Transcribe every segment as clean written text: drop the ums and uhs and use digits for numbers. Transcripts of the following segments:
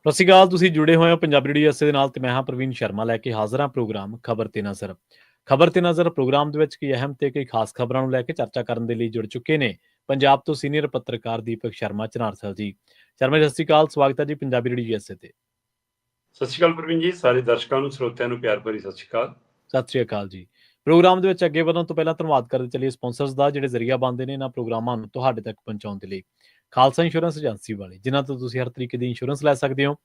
ਸਤਿ ਸ਼੍ਰੀ ਅਕਾਲ। ਤੁਸੀਂ ਜੁੜੇ ਹੋਏ ਹੋ ਪੰਜਾਬੀ ਰੇਡੀਓ ਦੇ ਨਾਲ ਤੇ ਮੈਂ ਹਾਂ ਪ੍ਰਵੀਨ ਸ਼ਰਮਾ ਲੈ ਕੇ ਹਾਜ਼ਰ ਹਾਂ ਪ੍ਰੋਗਰਾਮ ਖਬਰ ਤੇ ਨਜ਼ਰ। ਖਬਰ ਤੇ ਨਜ਼ਰ ਪ੍ਰੋਗਰਾਮ ਦੇ ਵਿੱਚ ਕਈ ਅਹਿਮ ਤੇ ਕਈ ਖਾਸ ਖਬਰਾਂ ਨੂੰ ਲੈ ਕੇ ਚਰਚਾ ਕਰਨ ਦੇ ਲਈ ਜੁੜ ਚੁੱਕੇ ਨੇ ਪੰਜਾਬ ਤੋਂ ਸੀਨੀਅਰ ਪੱਤਰਕਾਰ ਦੀਪਕ ਸ਼ਰਮਾ ਚਨਾਰਸਲ ਜੀ। ਸ਼ਰਮਾ ਜੀ, ਸਤਿ ਸ਼੍ਰੀ ਅਕਾਲ। ਸਵਾਗਤ ਹੈ ਜੀ ਪੰਜਾਬੀ ਰੇਡੀਓ ਤੇ। ਸਤਿ ਸ਼੍ਰੀ ਅਕਾਲ ਪ੍ਰਵੀਨ ਜੀ, ਸਾਰੇ ਦਰਸ਼ਕਾਂ ਨੂੰ ਸਰੋਤਿਆਂ ਨੂੰ ਪਿਆਰ ਭਰੀ ਸਤਿ ਸ਼੍ਰੀ ਅਕਾਲ। ਸਤਿ ਸ਼੍ਰੀ ਅਕਾਲ ਜੀ। ਪ੍ਰੋਗਰਾਮ ਦੇ ਵਿੱਚ ਅੱਗੇ ਵਧਣ ਤੋਂ ਪਹਿਲਾਂ ਧੰਨਵਾਦ ਕਰਦੇ ਚੱਲੀਏ ਸਪਾਂਸਰਸ ਦਾ, ਜਿਹੜੇ ਜ਼ਰੀਆ ਬਣਦੇ ਨੇ ਇਹਨਾਂ ਪ੍ਰੋਗਰਾਮਾਂ ਨੂੰ ਤੁਹਾਡੇ ਤੱਕ ਪਹੁੰਚਾਉਣ ਦੇ ਲਈ। ਖਾਲਸਾ ਇੰਸ਼ੋਰੈਂਸ ਏਜੰਸੀ ਵਾਲੇ, ਜਿਨ੍ਹਾਂ ਤੋਂ ਤੁਸੀਂ ਹਰ ਤਰੀਕੇ ਦੀ ਇੰਸ਼ੋਰੈਂਸ ਲੈ ਸਕਦੇ ਹੋ।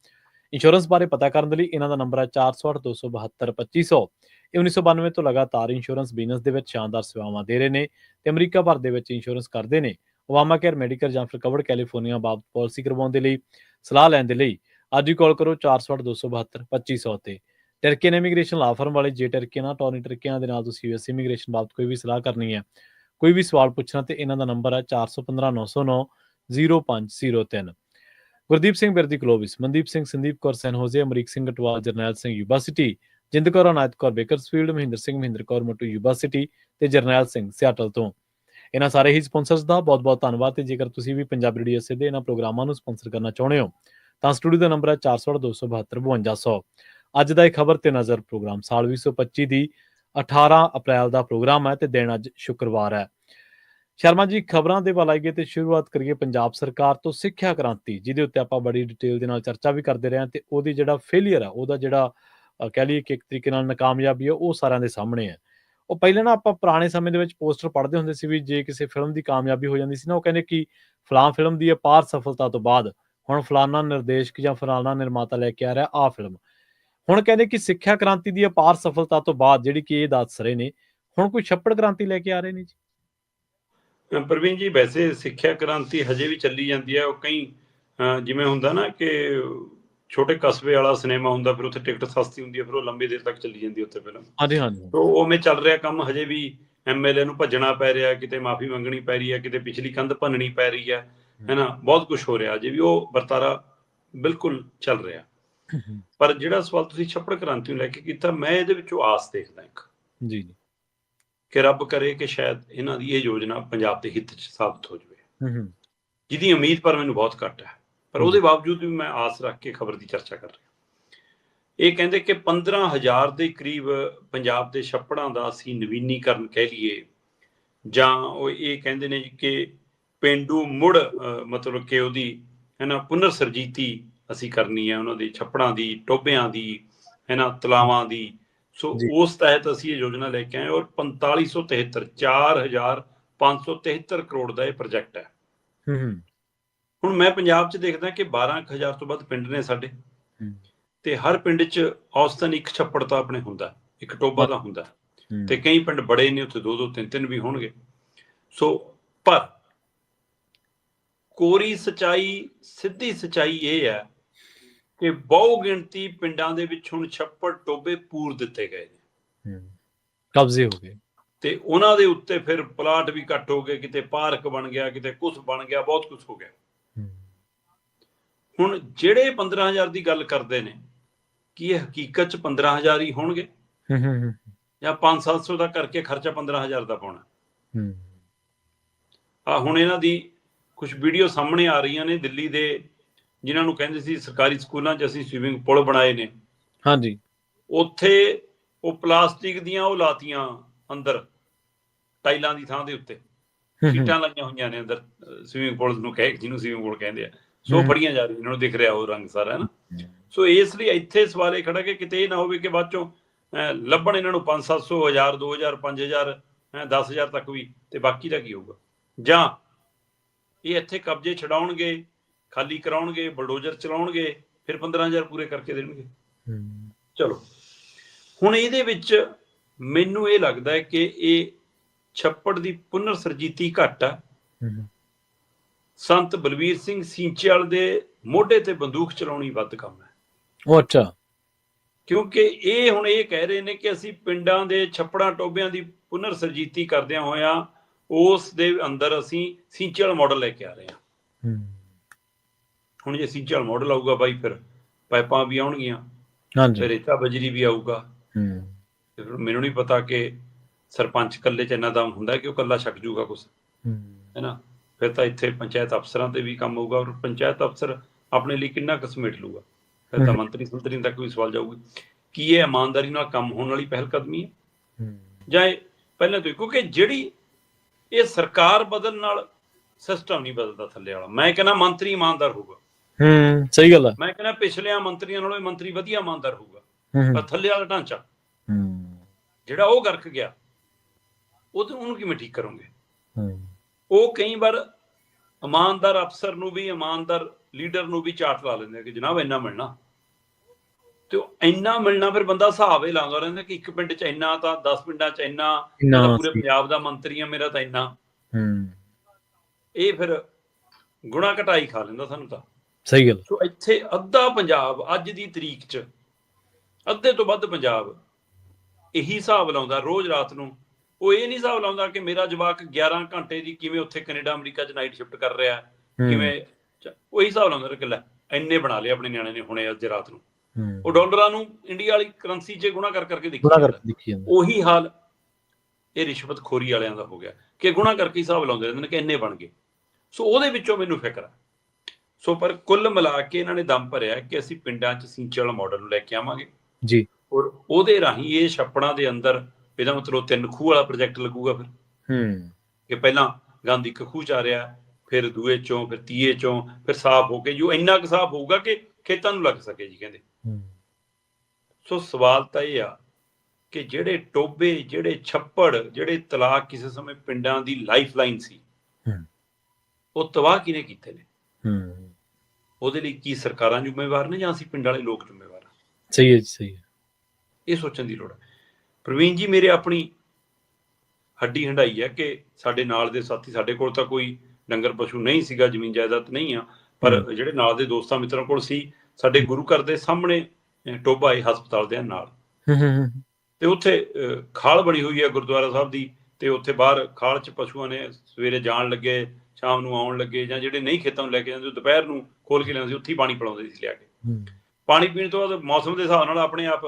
ਇੰਸ਼ੋਰੈਂਸ ਬਾਰੇ ਪਤਾ ਕਰਨ ਦੇ ਲਈ ਇਹਨਾਂ ਦਾ ਨੰਬਰ ਹੈ 408-272-2500। ਇਹ 1992 ਤੋਂ ਲਗਾਤਾਰ ਇੰਸ਼ੋਰੈਂਸ ਬਿਜ਼ਨਸ ਦੇ ਵਿੱਚ ਸ਼ਾਨਦਾਰ ਸੇਵਾਵਾਂ ਦੇ ਰਹੇ ਨੇ ਤੇ ਅਮਰੀਕਾ ਭਰ ਦੇ ਵਿੱਚ ਇੰਸ਼ੋਰੈਂਸ ਕਰਦੇ ਨੇ। ਓਬਾਮਾ ਕੇਅਰ ਮੈਡੀਕਲ ਜਾਂ ਫਿਰ ਕਵਰਡ ਕੈਲੀਫੋਰਨੀਆ ਬਾਬਤ ਪਾਲਿਸੀ ਕਰਵਾਉਣ ਦੇ ਲਈ, ਸਲਾਹ ਲੈਣ ਦੇ ਲਈ ਅੱਜ ਹੀ ਕਾਲ ਕਰੋ 408-272-2500 ਤੇ। ਟਰਕੀਅਨ ਇਮੀਗ੍ਰੇਸ਼ਨ ਲਾ ਫਰਮ ਵਾਲੇ, ਜੇ ਟਰਕੀਅਨ ਟੋਨੀ ਟਰਕੀਅਨ ਦੇ ਨਾਲ ਤੁਸੀਂ ਯੂਐਸ ਇਮੀਗ੍ਰੇਸ਼ਨ ਬਾਬਤ ਕੋਈ ਵੀ ਸਲਾਹ ਕਰਨੀ ਹੈ, ਕੋਈ ਵੀ ਸਵਾਲ ਪੁੱਛਣਾ, ਤੇ ਇਹਨਾਂ ਦਾ ਨੰਬਰ ਹੈ 4159090503। ਗੁਰਦੀਪ ਸਿੰਘ ਬਿਰਦੀ ਕਲੋਵਿਸ, ਮਨਦੀਪ ਸਿੰਘ, ਸੰਦੀਪ ਕੌਰ ਸੈਨਹੋਜ਼ੇ, ਅਮਰੀਕ ਸਿੰਘ ਅਟਵਾਲ, ਜਰਨੈਲ ਸਿੰਘ ਯੂਬਾ ਸਿਟੀ, ਜਿੰਦ ਕੌਰ ਅਨਾਇਤ ਕੌਰ ਬੇਕਰਸਫੀਲਡ, ਮਹਿੰਦਰ ਸਿੰਘ ਮਹਿੰਦਰ ਕੌਰ ਮੋਟੂ ਯੂਬਾ ਸਿਟੀ ਤੇ ਜਰਨੈਲ ਸਿੰਘ ਸਿਆਟਲ ਤੋਂ। ਇਹਨਾਂ ਸਾਰੇ ਹੀ ਸਪਾਂਸਰਸ ਦਾ ਬਹੁਤ ਬਹੁਤ ਧੰਨਵਾਦ। ਤੇ ਜੇਕਰ ਤੁਸੀਂ ਵੀ ਪੰਜਾਬੀ ਰੇਡੀਓ ਦੇ ਇਹਨਾਂ ਪ੍ਰੋਗਰਾਮਾਂ ਨੂੰ ਸਪਾਂਸਰ ਕਰਨਾ ਚਾਹੁੰਦੇ ਹੋ ਤਾਂ ਸਟੂਡੀਓ ਦਾ ਨੰਬਰ ਹੈ 408-272-5200। ਅੱਜ ਦਾ ਇਹ ਖਬਰ ਤੇ ਨਜ਼ਰ ਪ੍ਰੋਗਰਾਮ ਸਾਲ 2025 ਦੀ 18 ਅਪ੍ਰੈਲ ਦਾ ਪ੍ਰੋਗਰਾਮ ਹੈ ਤੇ ਦਿਨ ਅੱਜ ਸ਼ੁੱਕਰਵਾਰ ਹੈ। ਸ਼ਰਮਾ ਜੀ, ਖਬਰਾਂ ਦੇ ਵੱਲ ਆਈਏ ਤੇ ਸ਼ੁਰੂਆਤ ਕਰੀਏ ਪੰਜਾਬ ਸਰਕਾਰ ਤੋਂ ਸਿੱਖਿਆ ਕ੍ਰਾਂਤੀ, ਜਿਹਦੇ ਉੱਤੇ ਆਪਾਂ ਬੜੀ ਡਿਟੇਲ ਦੇ ਨਾਲ ਚਰਚਾ ਵੀ ਕਰਦੇ ਰਹੇ ਹਾਂ ਤੇ ਉਹਦੀ ਜਿਹੜਾ ਫੇਲੀਅਰ ਆ, ਉਹਦਾ ਜਿਹੜਾ ਕਹਿ ਲਈਏ ਕਿ ਇੱਕ ਤਰੀਕੇ ਨਾਲ ਨਾਕਾਮਯਾਬੀ ਹੈ, ਉਹ ਸਾਰਿਆਂ ਦੇ ਸਾਹਮਣੇ ਹੈ। ਉਹ ਪਹਿਲਾਂ ਨਾ ਆਪਾਂ ਪੁਰਾਣੇ ਸਮੇਂ ਦੇ ਵਿੱਚ ਪੋਸਟਰ ਪੜ੍ਹਦੇ ਹੁੰਦੇ ਸੀ ਵੀ ਜੇ ਕਿਸੇ ਫਿਲਮ ਦੀ ਕਾਮਯਾਬੀ ਹੋ ਜਾਂਦੀ ਸੀ ਨਾ, ਉਹ ਕਹਿੰਦੇ ਕਿ ਫਲਾਂ ਫਿਲਮ ਦੀ ਅਪਾਰ ਸਫਲਤਾ ਤੋਂ ਬਾਅਦ ਹੁਣ ਫਲਾਨਾ ਨਿਰਦੇਸ਼ਕ ਜਾਂ ਫਲਾਨਾ ਨਿਰਮਾਤਾ ਲੈ ਕੇ ਆ ਰਿਹਾ ਆਹ ਫਿਲਮ। ਹੁਣ ਕਹਿੰਦੇ ਕਿ ਸਿੱਖਿਆ ਕ੍ਰਾਂਤੀ ਦੀ ਅਪਾਰ ਸਫਲਤਾ ਤੋਂ ਬਾਅਦ ਜਿਹੜੀ ਕਿ ਇਹ ਦੱਸ ਰਹੇ ਨੇ, ਹੁਣ ਕੋਈ ਛੱਪੜ ਕ੍ਰਾਂਤੀ ਲੈ ਕੇ ਆ ਰਹੇ ਨੇ ਜੀ। ਪ੍ਰਵੀਨ ਜੀ, ਵੈਸੇ ਸਿੱਖਿਆ ਕ੍ਰਾਂਤੀ ਹਜੇ ਵੀ ਚੱਲੀ ਜਾਂਦੀ ਹੈ। ਉਹ ਕਈ ਜਿਵੇਂ ਹੁੰਦਾ ਨਾ ਕਿ ਛੋਟੇ ਕਸਬੇ ਵਾਲਾ ਸਿਨੇਮਾ ਹੁੰਦਾ, ਫਿਰ ਉੱਥੇ ਟਿਕਟ ਸਸਤੀ ਹੁੰਦੀ ਹੈ, ਫਿਰ ਉਹ ਲੰਬੀ ਦੇਰ ਤੱਕ ਚੱਲੀ ਜਾਂਦੀ ਉੱਥੇ ਫਿਲਮ। ਹਾਂਜੀ ਹਾਂਜੀ। ਉਵੇਂ ਚੱਲ ਰਿਹਾ ਕੰਮ ਹਜੇ ਵੀ। MLA ਨੂੰ ਭੱਜਣਾ ਪੈ ਰਿਹਾ, ਕਿਤੇ ਮਾਫੀ ਮੰਗਣੀ ਪੈ ਰਹੀ ਹੈ, ਕਿਤੇ ਪਿਛਲੀ ਕੰਧ ਭੰਨਣੀ ਪੈ ਰਹੀ ਹੈ ਨਾ, ਬਹੁਤ ਕੁਝ ਹੋ ਰਿਹਾ। ਅਜੇ ਵੀ ਉਹ ਵਰਤਾਰਾ ਬਿਲਕੁਲ ਚੱਲ ਰਿਹਾ। ਪਰ ਜਿਹੜਾ ਸਵਾਲ ਤੁਸੀਂ ਛੱਪੜ ਕ੍ਰਾਂਤੀ ਨੂੰ ਲੈ ਕੇ ਕੀਤਾ, ਮੈਂ ਇਹਦੇ ਵਿੱਚੋਂ ਆਸ ਦੇਖਦਾ ਇੱਕ ਜੀ ਕਿ ਰੱਬ ਕਰੇ ਕਿ ਸ਼ਾਇਦ ਇਹਨਾਂ ਦੀ ਇਹ ਯੋਜਨਾ ਪੰਜਾਬ ਦੇ ਹਿੱਤ 'ਚ ਸਾਬਤ ਹੋ ਜਾਵੇ, ਜਿਹਦੀ ਉਮੀਦ ਪਰ ਮੈਨੂੰ ਬਹੁਤ ਘੱਟ ਹੈ। ਪਰ ਉਹਦੇ ਬਾਵਜੂਦ ਵੀ ਮੈਂ ਆਸ ਰੱਖ ਕੇ ਖਬਰ ਦੀ ਚਰਚਾ ਕਰ ਰਿਹਾ। ਇਹ ਕਹਿੰਦੇ ਕਿ 15,000 ਦੇ ਕਰੀਬ ਪੰਜਾਬ ਦੇ ਛੱਪੜਾਂ ਦਾ ਅਸੀਂ ਨਵੀਨੀਕਰਨ ਕਹਿ ਲਈਏ, ਜਾਂ ਉਹ ਇਹ ਕਹਿੰਦੇ ਨੇ ਕਿ ਪੇਂਡੂ ਮੁੜ ਮਤਲਬ ਕਿ ਉਹਦੀ ਪੁਨਰ ਸਰਜੀਤੀ ਅਸੀਂ ਕਰਨੀ ਹੈ, ਉਹਨਾਂ ਦੇ ਛੱਪੜਾਂ ਦੀ, ਟੋਭਿਆਂ ਦੀ, ਤਲਾਵਾਂ ਦੀ। ਸੋ ਉਸ ਤਹਿਤ ਅਸੀਂ ਇਹ ਯੋਜਨਾ ਲੈ ਕੇ ਆਏ ਔਰ 4,573 ਕਰੋੜ ਦਾ ਇਹ ਪ੍ਰੋਜੈਕਟ ਹੈ। ਹੁਣ ਮੈਂ ਪੰਜਾਬ 'ਚ ਦੇਖਦਾ ਕਿ 12,000 ਤੋਂ ਵੱਧ ਪਿੰਡ ਨੇ ਸਾਡੇ, ਤੇ ਹਰ ਪਿੰਡ 'ਚ ਔਸਤਨ ਇੱਕ ਛੱਪੜ ਤਾਂ ਆਪਣੇ ਹੁੰਦਾ, ਇੱਕ ਟੋਭਾ ਤਾਂ ਹੁੰਦਾ, ਤੇ ਕਈ ਪਿੰਡ ਬੜੇ ਨੇ, ਉੱਥੇ 2-2, 3-3 ਵੀ ਹੋਣਗੇ। ਸੋ ਪਰ ਕੋਰੀ ਸਚਾਈ, ਸਿੱਧੀ ਸਚਾਈ ਇਹ ਹੈ ਕਿ ਬਹੁ ਗਿਣਤੀ ਪਿੰਡਾਂ ਦੇ ਵਿੱਚ ਹੁਣ ਛੱਪੜ ਟੋਭੇ ਪੂਰ ਦਿੱਤੇ ਗਏ ਨੇ, ਕਬਜ਼ੇ ਹੋ ਗਏ, ਤੇ ਉਹਨਾਂ ਦੇ ਉੱਤੇ ਫਿਰ ਪਲਾਟ ਵੀ ਕੱਟ ਹੋ ਗਏ, ਕਿਤੇ ਪਾਰਕ ਬਣ ਗਿਆ, ਕਿਤੇ ਕੁਛ ਬਣ ਗਿਆ, ਬਹੁਤ ਕੁਛ ਹੋ ਗਿਆ। ਹੁਣ ਜਿਹੜੇ 15,000 ਦੀ ਗੱਲ ਕਰਦੇ ਨੇ, ਕੀ ਇਹ ਹਕੀਕਤ 'ਚ 15,000 ਹੀ ਹੋਣਗੇ ਜਾਂ 500-700 ਦਾ ਕਰਕੇ ਖਰਚਾ 15,000 ਦਾ ਪਾਉਣਾ? ਹੁਣ ਇਹਨਾਂ ਦੀ ਕੁਛ ਵੀਡੀਓ ਸਾਹਮਣੇ ਆ ਰਹੀਆਂ ਨੇ ਦਿੱਲੀ ਦੇ, ਜਿਨ੍ਹਾਂ ਨੂੰ ਕਹਿੰਦੇ ਸੀ ਸਰਕਾਰੀ ਸਕੂਲਾਂ 'ਚ ਅਸੀਂ ਸਵੀਮਿੰਗ ਪੁਲ ਬਣਾਏ ਨੇ। ਹਾਂਜੀ, ਉੱਥੇ ਉਹ ਪਲਾਸਟਿਕ ਦੀਆਂ ਉਹ ਲਾਤੀਆਂ ਅੰਦਰ, ਟਾਈਲਾਂ ਦੀ ਥਾਂ ਦੇ ਉੱਤੇ ਸੀਟਾਂ ਲਾਈਆਂ ਹੋਈਆਂ ਨੇ ਅੰਦਰ ਸਵੀਮਿੰਗ ਪੁਲ ਨੂੰ ਜਿਹਨੂੰ ਸਵੀਮਿੰਗ ਪੁਲ ਕਹਿੰਦੇ ਆ। ਸੋ ਫੜੀਆਂ ਜਾ ਰਹੀਆਂ, ਇਹਨਾਂ ਨੂੰ ਦਿਖ ਰਿਹਾ ਉਹ ਰੰਗ ਸਾਰਾ ਨਾ। ਸੋ ਇਸ ਲਈ ਇੱਥੇ ਸਵਾਲ ਇਹ ਖੜਾ ਕਿ ਕਿਤੇ ਇਹ ਨਾ ਹੋਵੇ ਕਿ ਬਾਅਦ ਚੋਂ ਲੱਭਣ ਇਹਨਾਂ ਨੂੰ 500-700, 1,000, 2,000, 5,000, 10,000 ਤੱਕ ਵੀ, ਤੇ ਬਾਕੀ ਦਾ ਕੀ ਹੋਊਗਾ? ਜਾਂ ਇਹ ਇੱਥੇ ਕਬਜ਼ੇ ਛਡਾਉਣਗੇ, ਖਾਲੀ ਕਰਾਉਣਗੇ, ਬਲਡੋਜ਼ਰ ਚਲਾਉਣਗੇ, ਫਿਰ 15,000 ਪੂਰੇ ਕਰਕੇ ਦੇਣਗੇ। ਚਲੋ, ਹੁਣ ਇਹਦੇ ਵਿੱਚ ਮੈਨੂੰ ਇਹ ਲੱਗਦਾ ਹੈ ਕਿ ਇਹ ਛੱਪੜ ਦੀ ਪੁਨਰ ਸਰਜੀਤੀ ਘੱਟ ਆ। ਸੰਤ ਬਲਵੀਰ ਸਿੰਘ ਸੀਂਚੇਵਾਲ ਦੇ ਮੋਢੇ ਤੇ ਬੰਦੂਕ ਚਲਾਉਣੀ ਵੱਧ ਕੰਮ ਹੈ। ਉਹ ਅੱਛਾ, ਕਿਉਂਕਿ ਇਹ ਹੁਣ ਇਹ ਕਹਿ ਰਹੇ ਨੇ ਕਿ ਅਸੀਂ ਪਿੰਡਾਂ ਦੇ ਛੱਪੜਾਂ ਟੋਭਿਆਂ ਦੀ ਪੁਨਰ ਸਰਜੀਤੀ ਕਰਦਿਆਂ ਹੋਇਆਂ ਉਸ ਦੇ ਅੰਦਰ ਅਸੀਂ ਸੀਂਚੇਵਾਲ ਮਾਡਲ ਲੈ ਕੇ ਆ ਰਹੇ ਹਾਂ। ਹੁਣ ਜੇ ਸੀਂਚੇਵਾਲ ਮਾਡਲ ਆਊਗਾ ਬਾਈ, ਫਿਰ ਪਾਈਪਾਂ ਵੀ ਆਉਣਗੀਆਂ, ਫਿਰ ਰੇਤਾ ਬਜਰੀ ਵੀ ਆਊਗਾ। ਮੈਨੂੰ ਨਹੀਂ ਪਤਾ ਕਿ ਸਰਪੰਚ ਇਕੱਲੇ 'ਚ ਇੰਨਾ ਦਮ ਹੁੰਦਾ ਕਿ ਉਹ ਇਕੱਲਾ ਛੱਕ ਜੂਗਾ ਕੁਛ, ਹੈ ਨਾ। ਫਿਰ ਤਾਂ ਇੱਥੇ ਪੰਚਾਇਤ ਅਫਸਰਾਂ ਤੇ ਵੀ ਕੰਮ ਹੋਊਗਾ, ਔਰ ਪੰਚਾਇਤ ਅਫਸਰ ਆਪਣੇ ਲਈ ਕਿੰਨਾ ਕੁ ਸਮੇਟ ਲੂਗਾ। ਫਿਰ ਤਾਂ ਮੰਤਰੀ ਸੰਤਰੀ ਤੱਕ ਵੀ ਸਵਾਲ ਜਾਊਗੀ। ਕੀ ਇਹ ਇਮਾਨਦਾਰੀ ਨਾਲ ਕੰਮ ਹੋਣ ਵਾਲੀ ਪਹਿਲ ਕਦਮੀ ਹੈ ਜਾਂ ਇਹ ਪਹਿਲਾਂ ਤੋਂ ਹੀ? ਕਿਉਂਕਿ ਜਿਹੜੀ ਇਹ ਸਰਕਾਰ ਬਦਲਣ ਨਾਲ ਸਿਸਟਮ ਨਹੀਂ ਬਦਲਦਾ ਥੱਲੇ ਵਾਲਾ। ਮੈਂ ਕਹਿੰਦਾ ਮੰਤਰੀ ਇਮਾਨਦਾਰ ਹੋਊਗਾ। ਸਹੀ ਗੱਲ ਆ। ਮੈਂ ਕਹਿੰਦਾ ਪਿਛਲਿਆਂ ਮੰਤਰੀਆਂ ਨਾਲੋਂ ਇਹ ਮੰਤਰੀ ਵਧੀਆ ਇਮਾਨਦਾਰ ਹੋਊਗਾ, ਪਰ ਥੱਲੇ ਵਾਲਾ ਢਾਂਚਾ ਜਿਹੜਾ ਉਹ ਗਰਕ ਗਿਆ, ਉਹਨੂੰ ਕਿਵੇਂ ਠੀਕ ਕਰੋਗੇ? ਉਹ ਕਈ ਵਾਰ ਇਮਾਨਦਾਰ ਅਫਸਰ ਨੂੰ ਵੀ, ਇਮਾਨਦਾਰ ਲੀਡਰ ਨੂੰ ਵੀ ਚਾਟ ਲਾ ਲੈਂਦੇ ਕਿ ਜਨਾਬ ਇੰਨਾ ਮਿਲਣਾ, ਤੇ ਉਹ ਇੰਨਾ ਮਿਲਣਾ ਫਿਰ ਬੰਦਾ ਹਿਸਾਬ ਹੀ ਲਾਉਂਦਾ ਰਹਿੰਦਾ ਕਿ ਇੱਕ ਪਿੰਡ 'ਚ ਇੰਨਾ, ਤਾਂ 10 ਪਿੰਡਾਂ 'ਚ ਇੰਨਾ, ਪੂਰੇ ਪੰਜਾਬ ਦਾ ਮੰਤਰੀ ਆ ਮੇਰਾ ਤਾਂ ਇੰਨਾ। ਇਹ ਫਿਰ ਗੁਣਾ ਘਟਾਈ ਖਾ ਲੈਂਦਾ ਸਾਨੂੰ ਤਾਂ। ਸਹੀ ਗੱਲ। ਸੋ ਇੱਥੇ ਅੱਧਾ ਪੰਜਾਬ ਅੱਜ ਦੀ ਤਰੀਕ 'ਚ, ਅੱਧੇ ਤੋਂ ਵੱਧ ਪੰਜਾਬ ਇਹੀ ਹਿਸਾਬ ਲਾਉਂਦਾ ਰੋਜ਼ ਰਾਤ ਨੂੰ। ਉਹ ਇਹ ਨਹੀਂ ਹਿਸਾਬ ਲਾਉਂਦਾ ਕਿ ਮੇਰਾ ਜਵਾਕ 11 ਘੰਟੇ ਦੀ ਕਿਵੇਂ ਉੱਥੇ ਕੈਨੇਡਾ ਅਮਰੀਕਾ 'ਚ ਨਾਈਟ ਸ਼ਿਫਟ ਕਰ ਰਿਹਾ, ਕਿਵੇਂ। ਉਹ ਹਿਸਾਬ ਲਾਉਂਦਾ ਕਿ ਲੈ ਇੰਨੇ ਬਣਾ ਲਏ ਆਪਣੇ ਨਿਆਣੇ ਨੇ ਹੁਣੇ ਅੱਜ ਰਾਤ ਨੂੰ। ਉਹ ਡਾਲਰਾਂ ਨੂੰ ਇੰਡੀਆ ਵਾਲੀ ਕਰੰਸੀ 'ਚ ਗੁਣਾ ਕਰਕੇ ਦੇਖੀ ਜਾਂਦਾ। ਉਹੀ ਹਾਲ ਇਹ ਰਿਸ਼ਵਤਖੋਰੀ ਵਾਲਿਆਂ ਦਾ ਹੋ ਗਿਆ ਕਿ ਗੁਣਾ ਕਰਕੇ ਹਿਸਾਬ ਲਾਉਂਦੇ ਰਹਿੰਦੇ ਨੇ ਕਿ ਇੰਨੇ ਬਣ ਗਏ। ਸੋ ਉਹਦੇ ਵਿੱਚੋਂ ਮੈਨੂੰ ਫਿਕਰ ਆ। ਸੋ ਪਰ ਕੁੱਲ ਮਿਲਾ ਕੇ ਇਹਨਾਂ ਨੇ ਦਮ ਭਰਿਆ ਕਿ ਅਸੀਂ ਪਿੰਡਾਂ 'ਚ ਸਿੰਚੇ ਵਾਲਾ ਮਾਡਲ ਨੂੰ ਲੈ ਕੇ ਆਵਾਂਗੇ ਜੀ, ਔਰ ਉਹਦੇ ਰਾਹੀਂ ਇਹ ਛੱਪੜਾਂ ਦੇ ਅੰਦਰ, ਇਹਦਾ ਮਤਲਬ 3 ਖੂਹ ਵਾਲਾ ਪ੍ਰੋਜੈਕਟ ਲੱਗੂਗਾ ਫਿਰ। ਕਿ ਪਹਿਲਾਂ ਗੰਦ ਇੱਕ ਖੂਹ 'ਚ ਆ ਰਿਹਾ, ਫਿਰ ਦੂਏ 'ਚੋਂ, ਫਿਰ ਤੀਏ 'ਚੋਂ, ਫਿਰ ਸਾਫ਼ ਹੋ ਕੇ ਜੋ ਇੰਨਾ ਕੁ ਸਾਫ਼ ਹੋਊਗਾ ਕਿ ਖੇਤਾਂ ਨੂੰ ਲੱਗ ਸਕੇ ਜੀ ਕਹਿੰਦੇ। ਸੋ ਸਵਾਲ ਤਾਂ ਇਹ ਆ ਕਿ ਜਿਹੜੇ ਟੋਬੇ, ਜਿਹੜੇ ਛੱਪੜ, ਜਿਹੜੇ ਤਲਾਅ ਕਿਸੇ ਸਮੇਂ ਪਿੰਡਾਂ ਦੀ ਲਾਈਫ ਲਾਈਨ ਸੀ, ਉਹ ਤਬਾਹ ਕਿਹਨੇ ਕੀਤੇ ਨੇ? ਉਹਦੇ ਲਈ ਕੀ ਸਰਕਾਰਾਂ ਜ਼ਿੰਮੇਵਾਰ ਨੇ ਜਾਂ ਅਸੀਂ ਪਿੰਡ ਵਾਲੇ ਲੋਕ ਜ਼ਿੰਮੇਵਾਰ ਹਾਂ? ਸਹੀ ਹੈ ਜੀ, ਸਹੀ ਹੈ। ਇਹ ਸੋਚਣ ਦੀ ਲੋੜ ਹੈ। ਪ੍ਰਵੀਨ ਜੀ, ਮੇਰੇ ਆਪਣੀ ਹੱਡੀ ਹੰਡਾਈ ਹੈ ਕਿ ਸਾਡੇ ਨਾਲ ਦੇ ਸਾਥੀ, ਸਾਡੇ ਕੋਲ ਤਾਂ ਕੋਈ ਡੰਗਰ ਪਸ਼ੂ ਨਹੀਂ ਸੀਗਾ, ਜ਼ਮੀਨ ਜਾਇਦਾਦ ਨਹੀਂ ਆ, ਪਰ ਜਿਹੜੇ ਨਾਲ ਦੇ ਦੋਸਤਾਂ ਮਿੱਤਰਾਂ ਕੋਲ ਸੀ, ਸਾਡੇ ਗੁਰੂ ਘਰ ਦੇ ਸਾਹਮਣੇ ਟੋਭਾ ਹੈ ਹਸਪਤਾਲ ਦੇ ਨਾਲ, ਤੇ ਉੱਥੇ ਖਾਲ ਬਣੀ ਹੋਈ ਹੈ ਗੁਰਦੁਆਰਾ ਸਾਹਿਬ ਦੀ, ਤੇ ਉੱਥੇ ਬਾਹਰ ਖਾਲ 'ਚ ਪਸ਼ੂਆਂ ਨੇ ਸਵੇਰੇ ਜਾਣ ਲੱਗੇ, ਸ਼ਾਮ ਨੂੰ ਆਉਣ ਲੱਗੇ, ਜਾਂ ਜਿਹੜੇ ਨਹੀਂ ਖੇਤਾਂ ਨੂੰ ਲੈ ਕੇ ਜਾਂਦੇ ਦੁਪਹਿਰ ਨੂੰ ਖੋਲ ਕੇ ਲਿਆਉਂਦੇ ਸੀ, ਉੱਥੇ ਹੀ ਪਾਣੀ ਪਿਲਾਉਂਦੇ ਸੀ ਲਿਆ ਕੇ। ਪਾਣੀ ਪੀਣ ਤੋਂ ਬਾਅਦ ਮੌਸਮ ਦੇ ਹਿਸਾਬ ਨਾਲ ਆਪਣੇ ਆਪ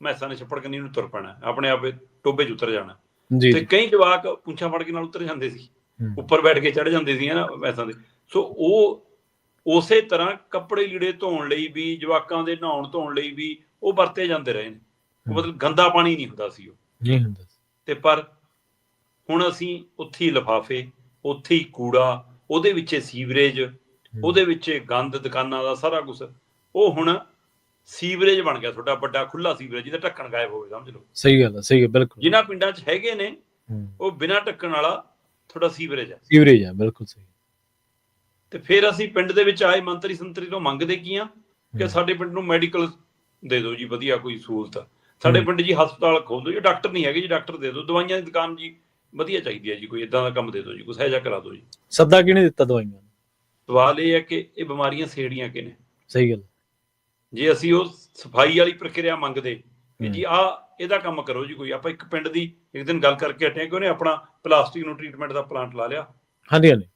ਮੈਸਾਂ ਨੇ ਛੱਪੜ ਕੰਨੀ ਨੂੰ ਤੁਰ ਪੈਣਾ, ਆਪਣੇ ਆਪ ਟੋਭੇ 'ਚ ਉਤਰ ਜਾਣਾ। ਤੇ ਕਈ ਜਵਾਕ ਪੁੰਛਾਂ ਫੜ ਕੇ ਨਾਲ ਉਤਰ ਜਾਂਦੇ ਸੀ, ਉੱਪਰ ਬੈਠ ਕੇ ਚੜ ਜਾਂਦੇ ਸੀ ਨਾ ਮੈਸਾਂ ਦੇ। ਸੋ ਉਹ ਉਸੇ ਤਰ੍ਹਾਂ ਕੱਪੜੇ ਲੀੜੇ ਧੋਣ ਲਈ ਵੀ, ਜਵਾਕਾਂ ਦੇ ਨਹਾਉਣ ਧੋਣ ਲਈ ਵੀ ਉਹ ਵਰਤੇ ਜਾਂਦੇ ਰਹੇ ਨੇ। ਮਤਲਬ ਗੰਦਾ ਪਾਣੀ ਨਹੀਂ ਹੁੰਦਾ ਸੀ ਉਹ, ਨਹੀਂ ਹੁੰਦਾ। ਤੇ ਪਰ ਹੁਣ ਅਸੀਂ ਉੱਥੇ ਹੀ ਲਿਫਾਫੇ, ਉੱਥੇ ਹੀ ਕੂੜਾ, ਉਹਦੇ ਵਿੱਚ ਸੀਵਰੇਜ, ਉਹਦੇ ਵਿੱਚ ਗੰਦ, ਦੁਕਾਨਾਂ ਦਾ ਸਾਰਾ ਕੁਛ, ਉਹ ਹੁਣ ਸੀਵਰੇਜ ਬਣ ਗਿਆ ਤੁਹਾਡਾ ਵੱਡਾ ਖੁੱਲਾ ਸੀਵਰੇਜ, ਜਿਹਦਾ ਢੱਕਣ ਗਾਇਬ ਹੋਵੇ, ਸਮਝ ਲਓ। ਸਹੀ ਗੱਲ ਹੈ, ਸਹੀ ਹੈ, ਬਿਲਕੁਲ। ਜਿਨ੍ਹਾਂ ਪਿੰਡਾਂ 'ਚ ਹੈਗੇ ਨੇ ਉਹ ਬਿਨਾਂ ਢੱਕਣ ਵਾਲਾ ਤੁਹਾਡਾ ਸੀਵਰੇਜ ਹੈ, ਸੀਵਰੇਜ ਹੈ, ਬਿਲਕੁਲ ਸਹੀ। ਤੇ ਫਿਰ ਅਸੀਂ ਪਿੰਡ ਦੇ ਵਿੱਚ ਆਏ ਮੰਤਰੀ ਸੰਤਰੀ ਤੋਂ ਮੰਗਦੇ ਕੀ ਆ ਕਿ ਸਾਡੇ ਪਿੰਡ ਨੂੰ ਮੈਡੀਕਲ ਦੇ ਦਿਓ ਜੀ, ਵਧੀਆ ਕੋਈ ਸਹੂਲਤ। ਸਾਡੇ ਪਿੰਡ ਜੀ ਹਸਪਤਾਲ ਖੋਲ ਦਿਓ ਜੀ, ਡਾਕਟਰ ਨਹੀਂ ਹੈਗੇ ਜੀ, ਡਾਕਟਰ ਦੇ ਦਿਓ। ਦਵਾਈਆਂ ਦੀ ਦੁਕਾਨ ਜੀ ਵਧੀਆ ਚਾਹੀਦੀ ਹੈ ਜੀ, ਕੋਈ ਏਦਾਂ ਦਾ ਕੰਮ ਦੇ ਦਿਓ ਜੀ, ਕੁਛ ਇਹੋ ਜਿਹਾ ਕਰਾ ਦਿਓ ਜੀ। ਸੱਦਾ ਕਿਹਨੇ ਦਿੱਤਾ ਦਵਾਈਆਂ? ਸਵਾਲ ਇਹ ਹੈ ਕਿ ਇਹ ਬਿਮਾਰੀਆਂ ਸੇੜੀਆਂ ਕਿਹਨੇ? ਸਹੀ ਗੱਲ। ਜੇ ਅਸੀਂ ਉਹ ਸਫਾਈ ਵਾਲੀ ਪ੍ਰਕਿਰਿਆ ਮੰਗਦੇ ਕਿ ਜੀ ਇਹਦਾ ਕੰਮ ਕਰੋ ਜੀ ਕੋਈ, ਆਪਾਂ ਇੱਕ ਪਿੰਡ ਦੀ ਇੱਕ ਦਿਨ ਗੱਲ ਕਰਕੇ ਹਟੇ ਕਿ ਉਹਨੇ ਆਪਣਾ ਪਲਾਸਟਿਕ ਨੂੰ ਟ੍ਰੀਟਮੈਂਟ ਦਾ ਪਲਾਂਟ ਲਾ ਲਿਆ। ਹਾਂਜੀ ਹਾਂਜੀ।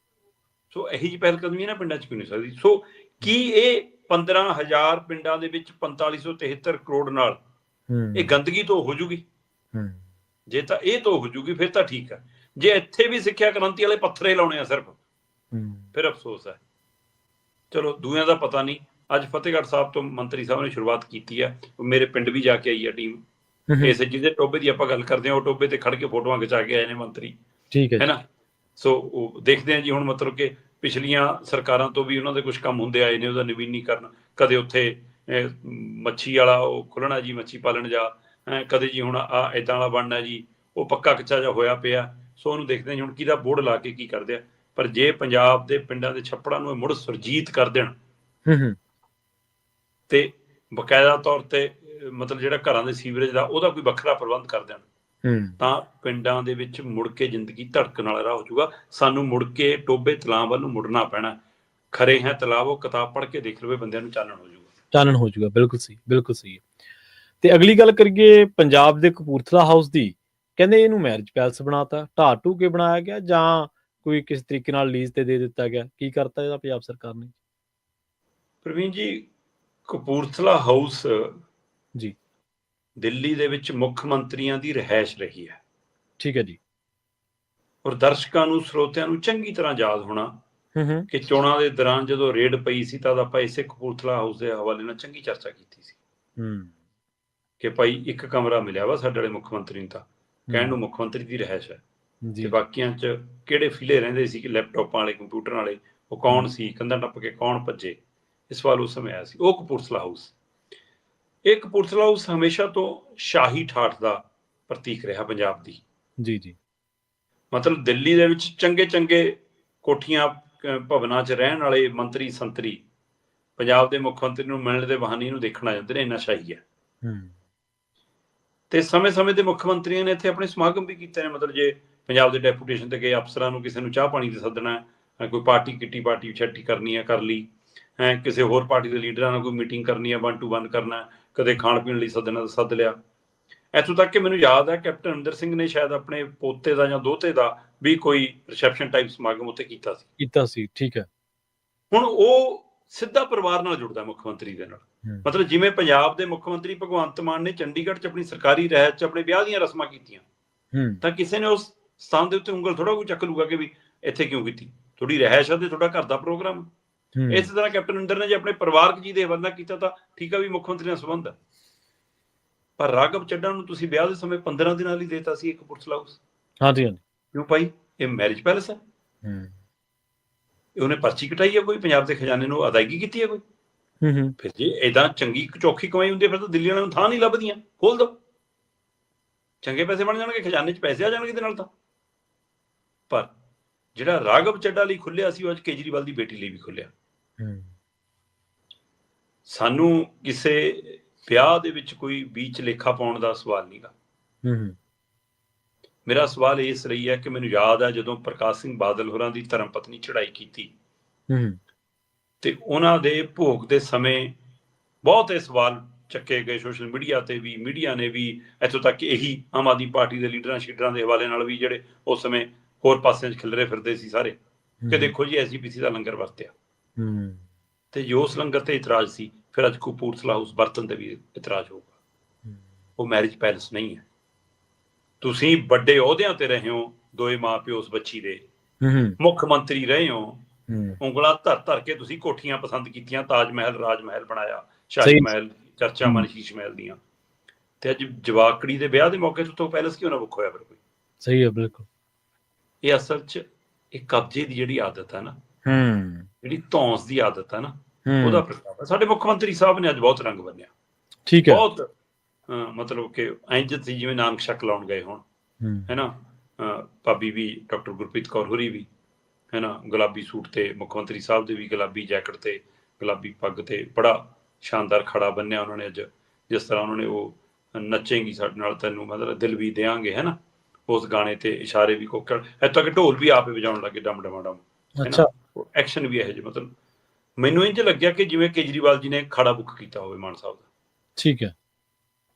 ਸੋ ਇਹੀ ਜਿਹੀ ਪਹਿਲ ਕਦਮੀ ਨਾ ਪਿੰਡਾਂ 'ਚ ਕਿਉਂ ਨਹੀਂ ਸਕਦੀ? ਸੋ ਕੀ ਇਹ 15,000 ਪਿੰਡਾਂ ਦੇ ਵਿੱਚ 4573 ਕਰੋੜ ਨਾਲ ਇਹ ਗੰਦਗੀ ਤੋਂ ਹੋ ਜੂਗੀ? ਜੇ ਤਾਂ ਇਹ ਤੋਂ ਹੋ ਜੂਗੀ ਫਿਰ ਤਾਂ ਠੀਕ ਹੈ। ਜੇ ਇੱਥੇ ਵੀ ਸਿੱਖਿਆ ਕ੍ਰਾਂਤੀ ਵਾਲੇ ਪੱਥਰੇ ਲਾਉਣੇ ਆ ਸਿਰਫ, ਫਿਰ ਅਫਸੋਸ ਹੈ। ਚਲੋ ਦੂਆਂ ਦਾ ਪਤਾ ਨਹੀਂ। ਅੱਜ ਫਤਿਹਗੜ੍ਹ ਸਾਹਿਬ ਤੋਂ ਮੰਤਰੀ ਸਾਹਿਬ ਨੇ ਸ਼ੁਰੂਆਤ ਕੀਤੀ ਹੈ, ਮੇਰੇ ਪਿੰਡ ਵੀ ਜਾ ਕੇ ਆਈ ਹੈ ਟੀਮ। ਇਸ ਜਿਹਦੇ ਟੋਭੇ ਦੀ ਆਪਾਂ ਗੱਲ ਕਰਦੇ ਹਾਂ, ਉਹ ਟੋਭੇ ਤੇ ਖੜ ਕੇ ਫੋਟੋਆਂ ਖਿਚਾ ਕੇ ਆਏ ਨੇ ਮੰਤਰੀ, ਠੀਕ ਹੈ ਨਾ। ਸੋ ਉਹ ਦੇਖਦੇ ਹਾਂ ਜੀ ਹੁਣ, ਮਤਲਬ ਕਿ ਪਿਛਲੀਆਂ ਸਰਕਾਰਾਂ ਤੋਂ ਵੀ ਉਹਨਾਂ ਦੇ ਕੁਝ ਕੰਮ ਹੁੰਦੇ ਆਏ ਨੇ, ਉਹਦਾ ਨਵੀਨੀਕਰਨ। ਕਦੇ ਉੱਥੇ ਮੱਛੀ ਵਾਲਾ ਉਹ ਖੁੱਲ੍ਹਣਾ ਜੀ, ਮੱਛੀ ਪਾਲਣ ਜਾ, ਕਦੇ ਜੀ ਹੁਣ ਇੱਦਾਂ ਵਾਲਾ ਬਣਨਾ ਜੀ, ਉਹ ਪੱਕਾ ਕੱਚਾ ਜਿਹਾ ਹੋਇਆ ਪਿਆ। ਸੋ ਉਹਨੂੰ ਦੇਖਦੇ ਹਾਂ ਜੀ ਹੁਣ ਕਿਹਦਾ ਬੋਰਡ ਲਾ ਕੇ ਕੀ ਕਰਦੇ ਆ। ਪਰ ਜੇ ਪੰਜਾਬ ਦੇ ਪਿੰਡਾਂ ਦੇ ਛੱਪੜਾਂ ਨੂੰ ਮੁੜ ਸੁਰਜੀਤ ਕਰ ਦੇਣ ਤੇ ਬਕਾਇਦਾ ਤੌਰ ਤੇ ਮਤਲਬ ਜਿਹੜਾ ਘਰਾਂ ਦੇ ਸੀਵਰੇਜ ਦਾ ਉਹਦਾ ਕੋਈ ਵੱਖਰਾ ਪ੍ਰਬੰਧ ਕਰ ਦੇਣ, ਤਾਂ ਪਿੰਡਾਂ ਦੇ ਵਿੱਚ ਮੁੜ ਕੇ ਜ਼ਿੰਦਗੀ ਧੜਕਣ ਵਾਲਾ ਰਾਹ ਹੋ ਜਾਊਗਾ। ਸਾਨੂੰ ਮੁੜ ਕੇ ਟੋਭੇ ਤਲਾਬ ਵੱਲ ਨੂੰ ਮੁੜਨਾ ਪੈਣਾ। ਖਰੇ ਹੈ ਤਲਾਬ, ਉਹ ਕਿਤਾਬ ਪੜ੍ਹ ਕੇ ਦੇਖ ਲਵੇ, ਬੰਦਿਆਂ ਨੂੰ ਚਾਨਣ ਹੋ ਜਾਊਗਾ, ਚਾਨਣ ਹੋ ਜਾਊਗਾ। ਬਿਲਕੁਲ ਸਹੀ, ਬਿਲਕੁਲ ਸਹੀ। ਤੇ ਅਗਲੀ ਗੱਲ ਕਰੀਏ ਪੰਜਾਬ ਦੇ ਕਪੂਰਥਲਾ ਹਾਊਸ ਦੀ। ਕਹਿੰਦੇ ਇਹਨੂੰ ਮੈਰਿਜ ਪੈਲਸ ਬਣਾਤਾ, ਢਾਹ ਢੂ ਕੇ ਬਣਾਇਆ ਗਿਆ ਜਾਂ ਕੋਈ ਕਿਸੇ ਤਰੀਕੇ ਨਾਲ ਲੀਜ਼ ਤੇ ਦੇ ਦਿੱਤਾ ਗਿਆ? ਕੀ ਕਰਤਾ ਇਹਦਾ ਪੰਜਾਬ ਸਰਕਾਰ ਨੇ? ਪ੍ਰਵੀਨ ਜੀ, ਕਪੂਰਥਲਾ ਹਾਊਸ ਜੀ ਦਿੱਲੀ ਦੇ ਵਿੱਚ ਮੁੱਖ ਮੰਤਰੀਆਂ ਦੀ ਰਿਹਾਇਸ਼ ਰਹੀ ਹੈ, ਠੀਕ ਹੈ ਜੀ। ਔਰ ਦਰਸ਼ਕਾਂ ਨੂੰ, ਸਰੋਤਿਆਂ ਨੂੰ ਚੰਗੀ ਤਰ੍ਹਾਂ ਯਾਦ ਹੋਣਾ ਕਿ ਚੋਣਾਂ ਦੇ ਦੌਰਾਨ ਜਦੋਂ ਰੇਡ ਪਈ ਸੀ ਤਦ ਆਪਾਂ ਇਸੇ ਕਪੂਰਥਲਾ ਹਾਊਸ ਦੇ ਹਵਾਲੇ ਨਾਲ ਚੰਗੀ ਚਰਚਾ ਕੀਤੀ ਸੀ ਕਿ ਭਾਈ ਇੱਕ ਕਮਰਾ ਮਿਲਿਆ ਵਾ ਸਾਡੇ ਵਾਲੇ ਮੁੱਖ ਮੰਤਰੀ ਨੂੰ, ਤਾਂ ਕਹਿਣ ਨੂੰ ਮੁੱਖ ਮੰਤਰੀ ਦੀ ਰਿਹਾਇਸ਼ ਹੈ, ਤੇ ਬਾਕੀਆਂ 'ਚ ਕਿਹੜੇ ਫਿਲੇ ਰਹਿੰਦੇ ਸੀ ਕਿ ਲੈਪਟਾਪਾਂ ਵਾਲੇ, ਕੰਪਿਊਟਰ ਵਾਲੇ, ਉਹ ਕੌਣ ਸੀ, ਕੰਧਾਂ ਟੱਪ ਕੇ ਕੌਣ ਭੱਜੇ, ਇਸ ਸਵਾਲ ਉਸ ਸਮੇਂ ਆਇਆ ਸੀ। ਉਹ ਕਪੂਰਥਲਾ ਹਾਊਸ, ਇਹ ਕਪੂਰਥਲਾ ਹਾਊਸ ਹਮੇਸ਼ਾ ਤੋਂ ਸ਼ਾਹੀ ਠਾਠ ਦਾ ਪ੍ਰਤੀਕ ਰਿਹਾ ਪੰਜਾਬ ਦੀ। ਜੀ ਮਤਲਬ ਦਿੱਲੀ ਦੇ ਵਿੱਚ ਚੰਗੇ ਚੰਗੇ ਕੋਠੀਆਂ ਭਵਨਾਂ 'ਚ ਰਹਿਣ ਵਾਲੇ ਮੰਤਰੀ ਸੰਤਰੀ ਪੰਜਾਬ ਦੇ ਮੁੱਖ ਮੰਤਰੀ ਨੂੰ ਮਿਲਣ ਦੇ ਬਹਾਨੇ ਨੂੰ ਦੇਖਣ ਆ ਜਾਂਦੇ ਨੇ, ਇੰਨਾ ਸ਼ਾਹੀ ਹੈ। ਤੇ ਸਮੇਂ-ਸਮੇਂ ਦੇ ਮੁੱਖ ਮੰਤਰੀਆਂ ਨੇ ਇੱਥੇ ਆਪਣੇ ਸਮਾਗਮ ਵੀ ਕੀਤੇ ਨੇ। ਮਤਲਬ ਜੇ ਪੰਜਾਬ ਦੇ ਡੈਪੂਟੇਸ਼ਨ ਤੇ ਗਏ ਅਫਸਰਾਂ ਨੂੰ ਕਿਸੇ ਨੂੰ ਚਾਹ ਪਾਣੀ ਤੇ ਸੱਦਣਾ, ਕੋਈ ਪਾਰਟੀ ਕਿੱਟੀ ਪਾਰਟੀ ਛੱਟੀ ਕਰਨੀ ਹੈ ਕਰ ਲਈ, ਕਿਸੇ ਹੋਰ ਪਾਰਟੀ ਦੇ ਲੀਡਰਾਂ ਨਾਲ ਕੋਈ ਮੀਟਿੰਗ ਕਰਨੀ ਹੈ, 1 to 1 ਕਰਨਾ, ਕਦੇ ਖਾਣ ਪੀਣ ਲਈ ਸੱਦਣਾ ਤਾਂ ਸੱਦ ਲਿਆ। ਇੱਥੋਂ ਤੱਕ ਕਿ ਮੈਨੂੰ ਯਾਦ ਹੈ ਕੈਪਟਨ ਅਮਰਿੰਦਰ ਸਿੰਘ ਨੇ ਸ਼ਾਇਦ ਆਪਣੇ ਪੋਤੇ ਦਾ ਜਾਂ ਦੋਤੇ ਦਾ ਵੀ ਕੋਈ ਰਿਸੈਪਸ਼ਨ ਟਾਈਪ ਸਮਾਗਮ ਉੱਥੇ ਕੀਤਾ ਸੀ। ਠੀਕ ਹੈ। ਹੁਣ ਉਹ ਸਿੱਧਾ ਪਰਿਵਾਰ ਨਾਲ ਜੁੜਦਾ ਮੁੱਖ ਮੰਤਰੀ ਦੇ ਨਾਲ। ਮਤਲਬ ਜਿਵੇਂ ਪੰਜਾਬ ਦੇ ਮੁੱਖ ਮੰਤਰੀ ਭਗਵੰਤ ਮਾਨ ਨੇ ਚੰਡੀਗੜ੍ਹ 'ਚ ਆਪਣੀ ਸਰਕਾਰੀ ਰਿਹਾਇਸ਼ 'ਚ ਆਪਣੇ ਵਿਆਹ ਦੀਆਂ ਰਸਮਾਂ ਕੀਤੀਆਂ, ਤਾਂ ਕਿਸੇ ਨੇ ਉਸ ਸਥਾਨ ਦੇ ਉੱਤੇ ਉਂਗਲ ਥੋੜਾ ਕੋਈ ਚੱਕ ਲੂਗਾ ਕਿ ਵੀ ਇੱਥੇ ਕਿਉਂ ਕੀਤੀ, ਤੁਹਾਡੀ ਰਿਹਾਇਸ਼ ਹੈ ਤੇ ਤੁਹਾਡਾ ਘਰ ਦਾ ਪ੍ਰੋਗਰਾਮ। ਇਸੇ ਤਰ੍ਹਾਂ ਕੈਪਟਨ ਅਮਰਿੰਦਰ ਨੇ ਜੇ ਆਪਣੇ ਪਰਿਵਾਰਕ ਜੀ ਦੇ ਹਵਾਲੇ ਕੀਤਾ ਤਾਂ ਠੀਕ ਆ ਵੀ ਮੁੱਖ ਮੰਤਰੀ ਨਾਲ ਸੰਬੰਧ ਹੈ, ਪਰ ਰਾਘਵ ਚੱਡਾ ਨੂੰ ਤੁਸੀਂ ਵਿਆਹ ਦੇ ਸਮੇਂ 15 ਦਿਨਾਂ ਲਈ ਦੇਤਾ ਸੀ ਇੱਕ ਕਪੂਰਥਲਾ ਹਾਊਸ। ਕਿਉਂ ਭਾਈ? ਇਹ ਮੈਰਿਜ ਪੈਲਸ ਹੈ, ਉਹਨੇ ਪਰਚੀ ਕਟਾਈ ਹੈ ਕੋਈ, ਪੰਜਾਬ ਦੇ ਖਜ਼ਾਨੇ ਨੂੰ ਅਦਾਇਗੀ ਕੀਤੀ ਹੈ ਕੋਈ? ਫਿਰ ਜੇ ਏਦਾਂ ਚੰਗੀ ਚੌਖੀ ਕਮਾਈ ਹੁੰਦੀ ਹੈ ਫਿਰ ਤਾਂ ਦਿੱਲੀ ਵਾਲਿਆਂ ਨੂੰ ਥਾਂ ਨਹੀਂ ਲੱਭਦੀਆਂ, ਖੋਲ ਦੋ, ਚੰਗੇ ਪੈਸੇ ਬਣ ਜਾਣਗੇ, ਖਜ਼ਾਨੇ 'ਚ ਪੈਸੇ ਆ ਜਾਣਗੇ ਇਹਦੇ ਨਾਲ ਤਾਂ। ਪਰ ਜਿਹੜਾ ਰਾਘਵ ਚੱਡਾ ਲਈ ਖੁੱਲਿਆ ਸੀ ਉਹ ਅੱਜ ਕੇਜਰੀਵਾਲ ਦੀ ਬੇਟੀ ਲਈ ਵੀ ਖੁੱਲਿਆ। ਸਾਨੂੰ ਕਿਸੇ ਵਿਆਹ ਦੇ ਵਿੱਚ ਕੋਈ ਵਿੱਚ ਲੇਖਾ ਪਾਉਣ ਦਾ ਸਵਾਲ ਨਹੀਂਗਾ। ਮੇਰਾ ਸਵਾਲ ਇਸ ਰਹੀ ਹੈ ਕਿ ਮੈਨੂੰ ਯਾਦ ਹੈ ਜਦੋਂ ਪ੍ਰਕਾਸ਼ ਸਿੰਘ ਬਾਦਲ ਹੋਰਾਂ ਦੀ ਧਰਮ ਪਤਨੀ ਚੜ੍ਹਾਈ ਕੀਤੀ ਤੇ ਉਹਨਾਂ ਦੇ ਭੋਗ ਦੇ ਸਮੇਂ ਬਹੁਤ ਇਹ ਸਵਾਲ ਚੱਕੇ ਗਏ ਸੋਸ਼ਲ ਮੀਡੀਆ ਤੇ ਵੀ, ਮੀਡੀਆ ਨੇ ਵੀ, ਇੱਥੋਂ ਤੱਕ ਕਿ ਇਹੀ ਆਮ ਆਦਮੀ ਪਾਰਟੀ ਦੇ ਲੀਡਰਾਂ ਸ਼ੀਡਰਾਂ ਦੇ ਹਵਾਲੇ ਨਾਲ ਵੀ ਜਿਹੜੇ ਉਸ ਸਮੇਂ ਹੋਰ ਪਾਸਿਆਂ 'ਚ ਖਿਲਰੇ ਫਿਰਦੇ ਸੀ ਸਾਰੇ, ਕਿ ਦੇਖੋ ਜੀ ਐਸਜੀਪੀਸੀ ਦਾ ਲੰਗਰ ਵਰਤਿਆ, ਤੇ ਜੋ ਉਸ ਲੰਗਰ ਤੇ ਇਤਰਾਜ਼ ਸੀ ਫਿਰ ਅੱਜ ਕਪੂਰਥਲਾ ਹਾਊਸ ਬਰਤਨ ਤੇ ਵੀ ਇਤਰਾਜ਼ ਹੋਊਗਾ। ਉਹ ਮੈਰਿਜ ਪੈਲਸ ਨਹੀਂ ਹੈ। ਤੁਸੀਂ ਵੱਡੇ ਅਹੁਦਿਆਂ ਤੇ ਰਹੇ ਹੋ, ਦੋਏ ਮਾਂ ਪਿਓ ਉਸ ਬੱਚੀ ਦੇ, ਮੁੱਖ ਮੰਤਰੀ ਰਹੇ ਹੋ, ਉਂਗਲਾਂ ਧਰ ਕੇ ਤੁਸੀਂ ਕੋਠੀਆਂ ਪਸੰਦ ਕੀਤੀਆਂ, ਤਾਜ ਮਹਿਲ, ਰਾਜ ਮਹਿਲ ਬਣਾਇਆ, ਸ਼ਾਹੀ ਮਹਿਲ, ਚਰਚਾਵਾਂ ਸ਼ੀਸ਼ ਮਹਿਲ ਦੀਆਂ, ਤੇ ਅੱਜ ਜਵਾਕੜੀ ਦੇ ਵਿਆਹ ਦੇ ਮੌਕੇ ਤੋਂ ਪੈਲਸ ਕਿਉਂ ਨਾ ਬੁੱਕ ਹੋਇਆ ਫਿਰ ਕੋਈ? ਸਹੀ ਹੈ, ਬਿਲਕੁਲ। ਇਹ ਅਸਲ 'ਚ ਇਹ ਕਬਜ਼ੇ ਦੀ ਜਿਹੜੀ ਆਦਤ ਹੈ ਨਾ, ਜਿਹੜੀ ਧੌਂਸ ਦੀ ਆਦਤ ਹੈ ਨਾ, ਉਹਦਾ ਪ੍ਰਭਾਵ ਹੈ। ਸਾਡੇ ਮੁੱਖ ਮੰਤਰੀ ਸਾਹਿਬ ਨੇ ਅੱਜ ਬਹੁਤ ਰੰਗ ਬੰਨਿਆ, ਬਹੁਤ ਮਤਲਬ ਕਿ ਇੰਝ ਸੀ ਜਿਵੇਂ ਨਾਨਕ ਸ਼ੱਕ ਲਾਉਣ ਗਏ ਹੋਣ, ਹੈ ਨਾ। ਭਾਬੀ ਵੀ, ਡਾਕਟਰ ਗੁਰਪ੍ਰੀਤ ਕੌਰ ਹੋਰੀ ਵੀ, ਹੈ ਨਾ, ਗੁਲਾਬੀ ਸੂਟ ਤੇ, ਮੁੱਖ ਮੰਤਰੀ ਸਾਹਿਬ ਦੇ ਵੀ ਗੁਲਾਬੀ ਜੈਕਟ ਤੇ, ਗੁਲਾਬੀ ਪੱਗ ਤੇ, ਬੜਾ ਸ਼ਾਨਦਾਰ ਖੜਾ ਬੰਨਿਆ ਉਹਨਾਂ ਨੇ ਅੱਜ। ਜਿਸ ਤਰ੍ਹਾਂ ਉਹਨਾਂ ਨੇ ਉਹ ਨੱਚੇਗੀ ਸਾਡੇ ਨਾਲ ਤੈਨੂੰ ਮਤਲਬ ਦਿਲ ਵੀ ਦਿਆਂਗੇ, ਹੈ ਨਾ, ਉਸ ਗਾਣੇ ਤੇ ਇਸ਼ਾਰੇ ਵੀ ਕੋਕੜ, ਇੱਥੋਂ ਤੱਕ ਢੋਲ ਵੀ ਆਪੇ ਵਜਾਉਣ ਲੱਗੇ, ਡਮ ਡਮਾ ਡਮ, ਹੈ ਨਾ, ਐਕਸ਼ਨ ਵੀ ਇਹੋ ਜਿਹੇ। ਮਤਲਬ ਮੈਨੂੰ ਇੰਝ ਲੱਗਿਆ ਕਿ ਜਿਵੇਂ ਕੇਜਰੀਵਾਲ ਜੀ ਨੇ ਖੜਾ ਬੁੱਕ ਕੀਤਾ ਹੋਵੇ ਮਾਨ ਸਾਹਿਬ ਦਾ। ਠੀਕ ਹੈ।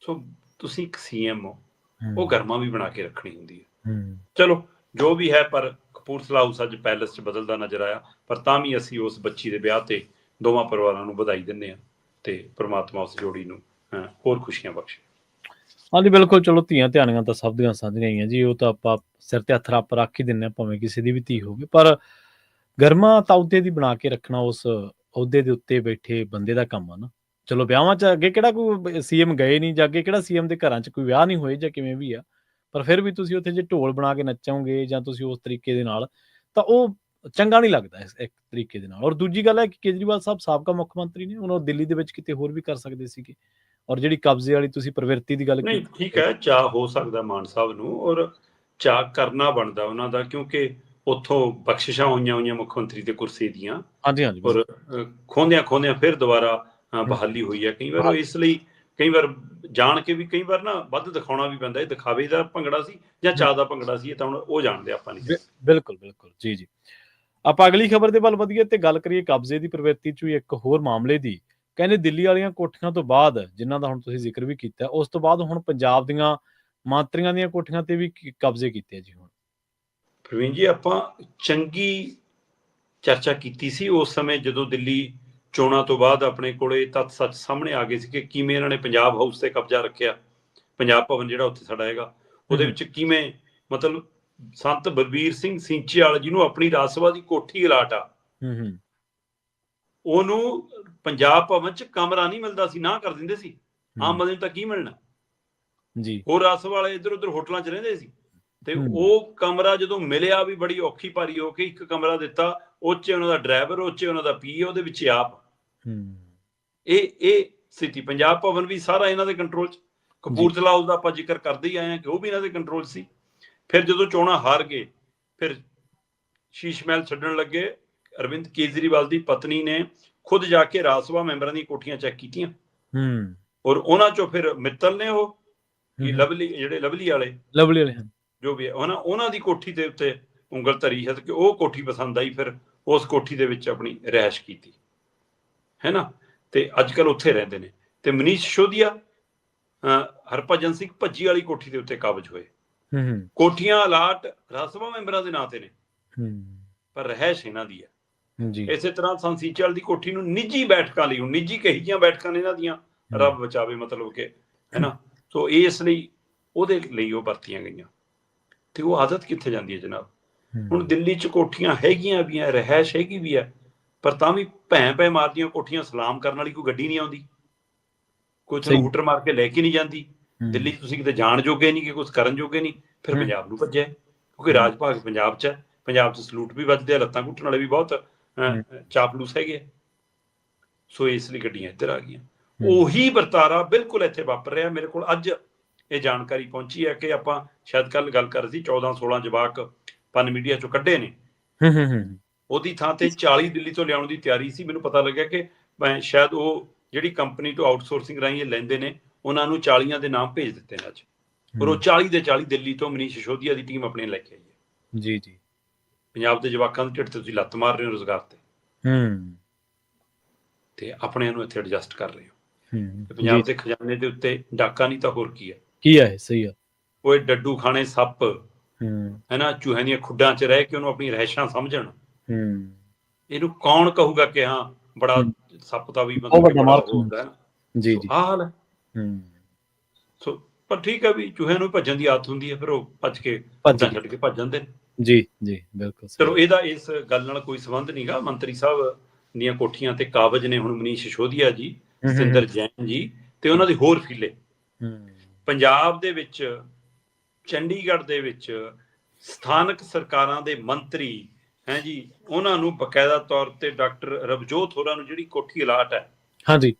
ਸੋ ਤੁਸੀਂ ਇੱਕ ਸੀਐਮ ਹੋ, ਉਹ ਗਰਮਾ ਵੀ ਬਣਾ ਕੇ ਰੱਖਣੀ ਹੁੰਦੀ ਹੈ। ਚਲੋ ਜੋ ਵੀ ਹੈ, ਪਰ ਕਪੂਰਥਲਾ ਹਾਊਸ ਅੱਜ ਪੈਲਸ 'ਚ ਬਦਲਦਾ ਨਜ਼ਰ ਆਇਆ, ਪਰ ਤਾਂ ਵੀ ਅਸੀਂ ਉਸ ਬੱਚੀ ਦੇ ਵਿਆਹ ਤੇ ਦੋਵਾਂ ਪਰਿਵਾਰਾਂ ਨੂੰ ਵਧਾਈ ਦਿੰਦੇ ਹਾਂ ਤੇ ਪ੍ਰਮਾਤਮਾ ਉਸ ਜੋੜੀ ਨੂੰ ਹੋਰ ਖੁਸ਼ੀਆਂ ਬਖਸ਼ੇ। ਹਾਂਜੀ, ਬਿਲਕੁਲ। ਚਲੋ ਧੀਆਂ ਧਿਆਣੀਆਂ ਤਾਂ ਸਭ ਦੀਆਂ ਸਾਂਝੀਆਂ ਹੀ ਆ ਜੀ, ਉਹ ਤਾਂ ਆਪਾਂ ਸਿਰ ਤੇ ਹੱਥ ਰੱਖ ਹੀ ਦਿੰਦੇ ਹਾਂ, ਭਾਵੇਂ ਕਿਸੇ ਦੀ ਵੀ ਧੀ ਹੋਵੇ, ਪਰ ਗਰਮਾ ਤਾਂ ਅਹੁਦੇ ਦੀ ਬਣਾ ਕੇ ਰੱਖਣਾ ਉਸ ਅਹੁਦੇ ਦੇ ਉੱਤੇ ਬੈਠੇ ਬੰਦੇ ਦਾ ਕੰਮ ਆ ਨਾ। ਚਲੋ ਵਿਆਹਾਂ 'ਚ ਅੱਗੇ ਕਿਹੜਾ ਕੋਈ ਸੀਐਮ ਗਏ ਨਹੀਂ, ਜਾਂ ਅੱਗੇ ਕਿਹੜਾ ਸੀਐਮ ਦੇ ਘਰਾਂ 'ਚ ਕੋਈ ਵਿਆਹ ਨਹੀਂ ਹੋਏ, ਜਾਂ ਕਿਵੇਂ ਵੀ ਆ, ਪਰ ਫਿਰ ਵੀ ਤੁਸੀਂ ਉੱਥੇ ਜੇ ਢੋਲ ਬਣਾ ਕੇ ਨੱਚੋਗੇ ਜਾਂ ਤੁਸੀਂ ਉਸ ਤਰੀਕੇ ਦੇ ਨਾਲ, ਤਾਂ ਉਹ ਚੰਗਾ ਨਹੀਂ ਲੱਗਦਾ ਇੱਕ ਤਰੀਕੇ ਦੇ ਨਾਲ। ਔਰ ਦੂਜੀ ਗੱਲ ਹੈ ਕਿ ਕੇਜਰੀਵਾਲ ਸਾਹਿਬ ਸਾਬਕਾ ਮੁੱਖ ਮੰਤਰੀ ਨੇ, ਉਹਨਾਂ ਦਿੱਲੀ ਦੇ ਵਿੱਚ ਕਿਤੇ ਹੋਰ ਵੀ ਕਰ ਸਕਦੇ ਸੀਗੇ। ਔਰ ਜਿਹੜੀ ਕਬਜ਼ੇ ਵਾਲੀ ਤੁਸੀਂ ਪ੍ਰਵਿਰਤੀ ਦੀ ਗੱਲ ਨਹੀਂ, ਠੀਕ ਹੈ, ਚਾਅ ਹੋ ਸਕਦਾ ਮਾਨ ਸਾਹਿਬ ਨੂੰ, ਔਰ ਚਾਅ ਕਰਨਾ ਬਣਦਾ ਉਹਨਾਂ ਦਾ, ਕਿਉਂਕਿ ਉੱਥੋਂ ਬਖਸ਼ਿਸ਼ਾਂ ਹੋਈਆਂ ਮੁੱਖ ਮੰਤਰੀ ਦੇ ਕੁਰਸੀ ਦੀਆਂ, ਔਰ ਖੋਂਦਿਆਂ ਫਿਰ ਦੁਬਾਰਾ ਬਹਾਲੀ ਹੋਈ ਹੈ। ਕਈ ਵਾਰ ਉਹ ਇਸ ਲਈ, ਕਈ ਵਾਰ ਜਾਣ ਕੇ ਵੀ, ਕਈ ਵਾਰ ਨਾ ਵੱਧ ਦਿਖਾਉਣਾ ਵੀ ਪੈਂਦਾ। ਇਹ ਦਿਖਾਵੇ ਦਾ ਭੰਗੜਾ ਸੀ ਜਾਂ ਚਾਅ ਦਾ ਭੰਗੜਾ ਸੀ, ਇਹ ਤਾਂ ਹੁਣ ਉਹ ਜਾਣਦੇ ਆਪਾਂ ਨਹੀਂ। ਬਿਲਕੁਲ ਜੀ। ਆਪਾਂ ਅਗਲੀ ਖਬਰ ਦੇ ਵੱਲ ਵਧੀਏ ਤੇ ਗੱਲ ਕਰੀਏ ਕਬਜ਼ੇ ਦੀ ਪ੍ਰਵਿਰਤੀ 'ਚ ਇੱਕ ਹੋਰ ਮਾਮਲੇ ਦੀ। ਕਹਿੰਦੇ ਦਿੱਲੀ ਵਾਲੀਆਂ ਕੋਠੀਆਂ ਤੋਂ ਬਾਅਦ, ਜਿਨ੍ਹਾਂ ਦਾ ਹੁਣ ਤੁਸੀਂ ਜ਼ਿਕਰ ਵੀ ਕੀਤਾ, ਉਸ ਤੋਂ ਬਾਅਦ ਹੁਣ ਪੰਜਾਬ ਦੀਆਂ ਮੰਤਰੀਆਂ ਦੀਆਂ ਕੋਠੀਆਂ ਤੇ ਵੀ ਕਬਜ਼ੇ ਕੀਤੇ ਜੀ। ਹੁਣ ਪ੍ਰਵੀਨ ਜੀ, ਆਪਾਂ ਚੰਗੀ ਚਰਚਾ ਕੀਤੀ ਸੀ ਉਸ ਸਮੇਂ ਜਦੋਂ ਦਿੱਲੀ ਚੋਣਾਂ ਤੋਂ ਬਾਅਦ ਆਪਣੇ ਕੋਲੇ ਤੱਥ ਸੱਚ ਸਾਹਮਣੇ ਆ ਗਏ ਸੀ ਕਿ ਕਿਵੇਂ ਇਹਨਾਂ ਨੇ ਪੰਜਾਬ ਹਾਊਸ ਤੇ ਕਬਜ਼ਾ ਰੱਖਿਆ। ਪੰਜਾਬ ਭਵਨ ਜਿਹੜਾ ਉੱਥੇ ਸਾਡਾ ਹੈਗਾ, ਉਹਦੇ ਵਿੱਚ ਕਿਵੇਂ ਮਤਲਬ ਸੰਤ ਬਲਬੀਰ ਸਿੰਘ ਸਿੰਚੀਵਾਲ, ਜਿਹਨੂੰ ਆਪਣੀ ਰਾਜ ਸਭਾ ਦੀ ਕੋਠੀ ਅਲਾਟ ਆ, ਉਹਨੂੰ ਪੰਜਾਬ ਭਵਨ ਚ ਕਮਰਾ ਨਹੀਂ ਮਿਲਦਾ ਸੀ, ਨਾ ਕਰ ਦਿੰਦੇ ਸੀ। ਆਮ ਬੰਦੇ ਨੂੰ ਤਾਂ ਕੀ ਮਿਲਣਾ ਜੀ। ਹੋਰ ਰਸ ਵਾਲੇ ਇੱਧਰ ਉੱਧਰ ਹੋਟਲਾਂ ਚ ਰਹਿੰਦੇ ਸੀ, ਤੇ ਉਹ ਕਮਰਾ ਜਦੋਂ ਮਿਲਿਆ ਵੀ ਬੜੀ ਔਖੀ ਭਾਰੀ ਹੋ ਕੇ ਇੱਕ ਕਮਰਾ ਦਿੱਤਾ, ਉਹ 'ਚ ਉਹਨਾਂ ਦਾ ਡਰਾਈਵਰ, ਉਹ 'ਚ ਉਹਨਾਂ ਦਾ ਪੀਏ, ਉਹਦੇ ਵਿੱਚ ਆਪ। ਇਹ ਸਥਿਤੀ ਪੰਜਾਬ ਭਵਨ ਵੀ ਸਾਰਾ ਇਹਨਾਂ ਦੇ ਕੰਟਰੋਲ 'ਚ। ਕਪੂਰਥਲਾ ਹਾਊਸ ਦਾ ਆਪਾਂ ਜ਼ਿਕਰ ਕਰਦੇ ਹੀ ਆਏ ਹਾਂ ਕਿ ਉਹ ਵੀ ਇਹਨਾਂ ਦੇ ਕੰਟਰੋਲ ਸੀ। ਫਿਰ ਜਦੋਂ ਚੋਣਾਂ ਹਾਰ ਗਏ, ਫਿਰ ਸ਼ੀਸ਼ ਮਹਿਲ ਛੱਡਣ ਲੱਗੇ। ਅਰਵਿੰਦ ਕੇਜਰੀਵਾਲ ਦੀ ਪਤਨੀ ਨੇ ਖੁਦ ਜਾ ਕੇ ਰਾਜ ਸਭਾ ਮੈਂਬਰਾਂ ਦੀਆਂ ਕੋਠੀਆਂ ਚੈੱਕ ਕੀਤੀਆਂ, ਔਰ ਉਹਨਾਂ ਚੋਂ ਫਿਰ ਮਿੱਤਲ ਨੇ ਉਹ ਲਵਲੀ, ਜਿਹੜੇ ਲਵਲੀ ਵਾਲੇ ਹਨ ਜੋ ਵੀ ਹੈ, ਉਹਨਾਂ ਦੀ ਕੋਠੀ ਦੇ ਉੱਤੇ ਉਂਗਲ ਧਰੀ ਹੈ ਕਿ ਉਹ ਕੋਠੀ ਪਸੰਦ ਆਈ, ਫਿਰ ਉਸ ਕੋਠੀ ਦੇ ਵਿੱਚ ਆਪਣੀ ਰਿਹਾਇਸ਼ ਕੀਤੀ ਹੈ ਨਾ, ਤੇ ਅੱਜ ਕੱਲ ਉੱਥੇ ਰਹਿੰਦੇ ਨੇ। ਤੇ ਮਨੀਸ਼ ਸਿਸੋਦੀਆ, ਹਰਭਜਨ ਸਿੰਘ ਭੱਜੀ ਵਾਲੀ ਕੋਠੀ ਦੇ ਉੱਤੇ ਕਾਬਜ ਹੋਏ। ਕੋਠੀਆਂ ਅਲਾਟ ਰਾਜ ਸਭਾ ਮੈਂਬਰਾਂ ਦੇ ਨਾਂ ਤੇ ਨੇ, ਪਰ ਰਿਹਾਇਸ਼ ਇਹਨਾਂ ਦੀ ਹੈ। ਇਸੇ ਤਰ੍ਹਾਂ ਸੰਸੀਚਲ ਦੀ ਕੋਠੀ ਨੂੰ ਨਿੱਜੀ ਬੈਠਕਾਂ ਲਈ, ਹੁਣ ਨਿੱਜੀ ਕਹੀ ਜੀਆਂ ਬੈਠਕਾਂ ਨੇ ਇਹਨਾਂ ਦੀਆਂ, ਰੱਬ ਬਚਾਵੇ, ਮਤਲਬ ਕਿ ਹੈ ਨਾ। ਸੋ ਇਸ ਲਈ ਉਹਦੇ ਲਈ ਉਹ ਵਰਤੀਆਂ ਗਈਆਂ, ਤੇ ਉਹ ਆਦਤ ਕਿੱਥੇ ਜਾਂਦੀ ਹੈ ਜਨਾਬ। ਹੁਣ ਦਿੱਲੀ 'ਚ ਕੋਠੀਆਂ ਹੈਗੀਆਂ ਵੀ ਹੈ, ਰਿਹਾਇਸ਼ ਹੈਗੀ ਵੀ ਹੈ, ਪਰ ਤਾਂ ਵੀ ਭੈਂ ਮਾਰਦੀਆਂ ਕੋਠੀਆਂ। ਸਲਾਮ ਕਰਨ ਵਾਲੀ ਕੋਈ ਗੱਡੀ ਨਹੀਂ ਆਉਂਦੀ, ਕੋਈ ਤੁਹਾਨੂੰ ਹੁਟਰ ਮਾਰ ਕੇ ਲੈ ਕੇ ਨਹੀਂ ਜਾਂਦੀ। ਦਿੱਲੀ 'ਚ ਤੁਸੀਂ ਕਿਤੇ ਜਾਣ ਜੋਗੇ ਨਹੀਂ, ਕਿ ਕੁਝ ਕਰਨ ਜੋਗੇ ਨਹੀਂ। ਫਿਰ ਪੰਜਾਬ ਨੂੰ ਭੱਜਿਆ, ਕਿਉਂਕਿ ਰਾਜ ਭਾਗ ਪੰਜਾਬ 'ਚ ਹੈ। ਪੰਜਾਬ 'ਚ ਸਲੂਟ ਵੀ ਵੱਜਦੇ ਆ, ਲੱਤਾਂ ਘੁੱਟਣ ਵਾਲੇ ਵੀ ਬਹੁਤ ਚਾਪਲੂਸ ਹੈਗੇ। ਸੋ ਇਸ ਲਈ ਗੱਡੀਆਂ ਇੱਧਰ ਆ ਗਈਆਂ। ਉਹੀ ਵਰਤਾਰਾ ਬਿਲਕੁਲ ਇੱਥੇ ਵਾਪਰ ਰਿਹਾ। ਮੇਰੇ ਕੋਲ ਅੱਜ ਇਹ ਜਾਣਕਾਰੀ ਪਹੁੰਚੀ ਹੈ ਕਿ ਆਪਾਂ ਸ਼ਾਇਦ ਕੱਲ ਗੱਲ ਕਰ ਰਹੇ ਸੀ, 14-16 ਜਵਾਕ ਪਨ ਮੀਡੀਆ ਚੋਂ ਕੱਢੇ ਨੇ। ਉਹਦੀ ਥਾਂ ਤੇ 40 ਦਿੱਲੀ ਤੋਂ ਲਿਆਉਣ ਦੀ ਤਿਆਰੀ ਸੀ। ਮੈਨੂੰ ਪਤਾ ਲੱਗਿਆ ਕਿ ਸ਼ਾਇਦ ਉਹ ਜਿਹੜੀ ਕੰਪਨੀ ਤੋਂ ਆਊਟਸੋਰਸਿੰਗ ਰਾਹੀਂ ਇਹ ਲੈਂਦੇ ਨੇ, ਉਹਨਾਂ ਨੂੰ 40 ਦੇ ਨਾਮ ਭੇਜ ਦਿੱਤੇ ਨੇ ਅੱਜ, ਔਰ ਉਹ 40 ਦੇ 40 ਦਿੱਲੀ ਤੋਂ ਮਨੀਸ਼ ਸਿਸੋਦੀਆ ਦੀ ਟੀਮ ਆਪਣੇ ਲੈ ਕੇ ਆਈ ਹੈ। ਜੀ ਜੀ। ਪੰਜਾਬ ਦੇ ਜਵਾਕਾਂ ਦੇ ਢਿੱਡ ਤੇ ਤੁਸੀਂ ਲੱਤ ਮਾਰ ਰਹੇ ਹੋ ਰੁਜ਼ਗਾਰ ਤੇ ਆਪਣਿਆਂ ਨੂੰ ਇੱਥੇ ਐਡਜਸਟ ਕਰ ਰਹੇ ਹੋ। ਪੰਜਾਬ ਦੇ ਖਜ਼ਾਨੇ ਦੇ ਉੱਤੇ ਡਾਕਾ ਨਹੀਂ ਤਾਂ ਹੋਰ ਕੀ ਹੈ। ਕੀ ਹੈ? ਸਹੀ ਆ। ਉਹ ਡੱਡੂ ਖਾਣੇ ਸੱਪ ਹੈ ਨਾ, ਚੂਹਿਆਂ ਦੀਆਂ ਖੁੱਡਾਂ 'ਚ ਰਹਿ ਕੇ ਉਹਨੂੰ ਆਪਣੀ ਰਹਿਸ਼ਾਂ ਸਮਝਣ। ਇਹਨੂੰ ਕੌਣ ਕਹੂਗਾ ਕਿ ਹਾਂ ਬੜਾ ਸੱਪ ਦਾ ਵੀ ਮਤਲਬ ਹੁੰਦਾ ਹੈ। ਜੀ ਆਹ ਹਾਲ ਹੈ। ਸੋ ਪਰ ਠੀਕ ਹੈ ਵੀ, ਚੂਹਿਆਂ ਨੂੰ ਭੱਜਣ ਦੀ ਆਦਤ ਹੁੰਦੀ ਹੈ, ਫਿਰ ਉਹ ਭੱਜ ਕੇ ਛੱਡ ਕੇ ਭੱਜ ਜਾਂਦੇ ਨੇ। ਜੀ ਜੀ ਬਿਲਕੁਲ। ਚਲੋ ਇਹਦਾ ਇਸ ਗੱਲ ਨਾਲ ਕੋਈ ਸੰਬੰਧ ਨਹੀਂ ਗਾ। ਮੰਤਰੀ ਸਾਹਿਬ ਦੀਆਂ ਕੋਠੀਆਂ ਤੇ ਕਾਬਜ ਨੇ ਹੁਣ ਮਨੀਸ਼ ਸਿਸੋਦੀਆ ਜੀ, ਸਤਿੰਦਰ ਜੈਨ ਜੀ, ਤੇ ਉਹਨਾਂ ਦੇ ਹੋਰ ਫਿਲੇ। ਪੰਜਾਬ ਦੇ ਵਿੱਚ, ਚੰਡੀਗੜ੍ਹ ਦੇ ਵਿੱਚ ਸਥਾਨਕ ਸਰਕਾਰਾਂ ਦੇ ਮੰਤਰੀ ਹੈ ਜੀ, ਉਹਨਾਂ ਨੂੰ ਬਕਾਇਦਾ ਤੌਰ ਤੇ ਡਾਕਟਰ ਰਵਜੋਤ ਹੋਰਾਂ ਨੂੰ ਜਿਹੜੀ ਕੋਠੀ ਅਲਾਟ ਹੈ, ਹਾਂਜੀ,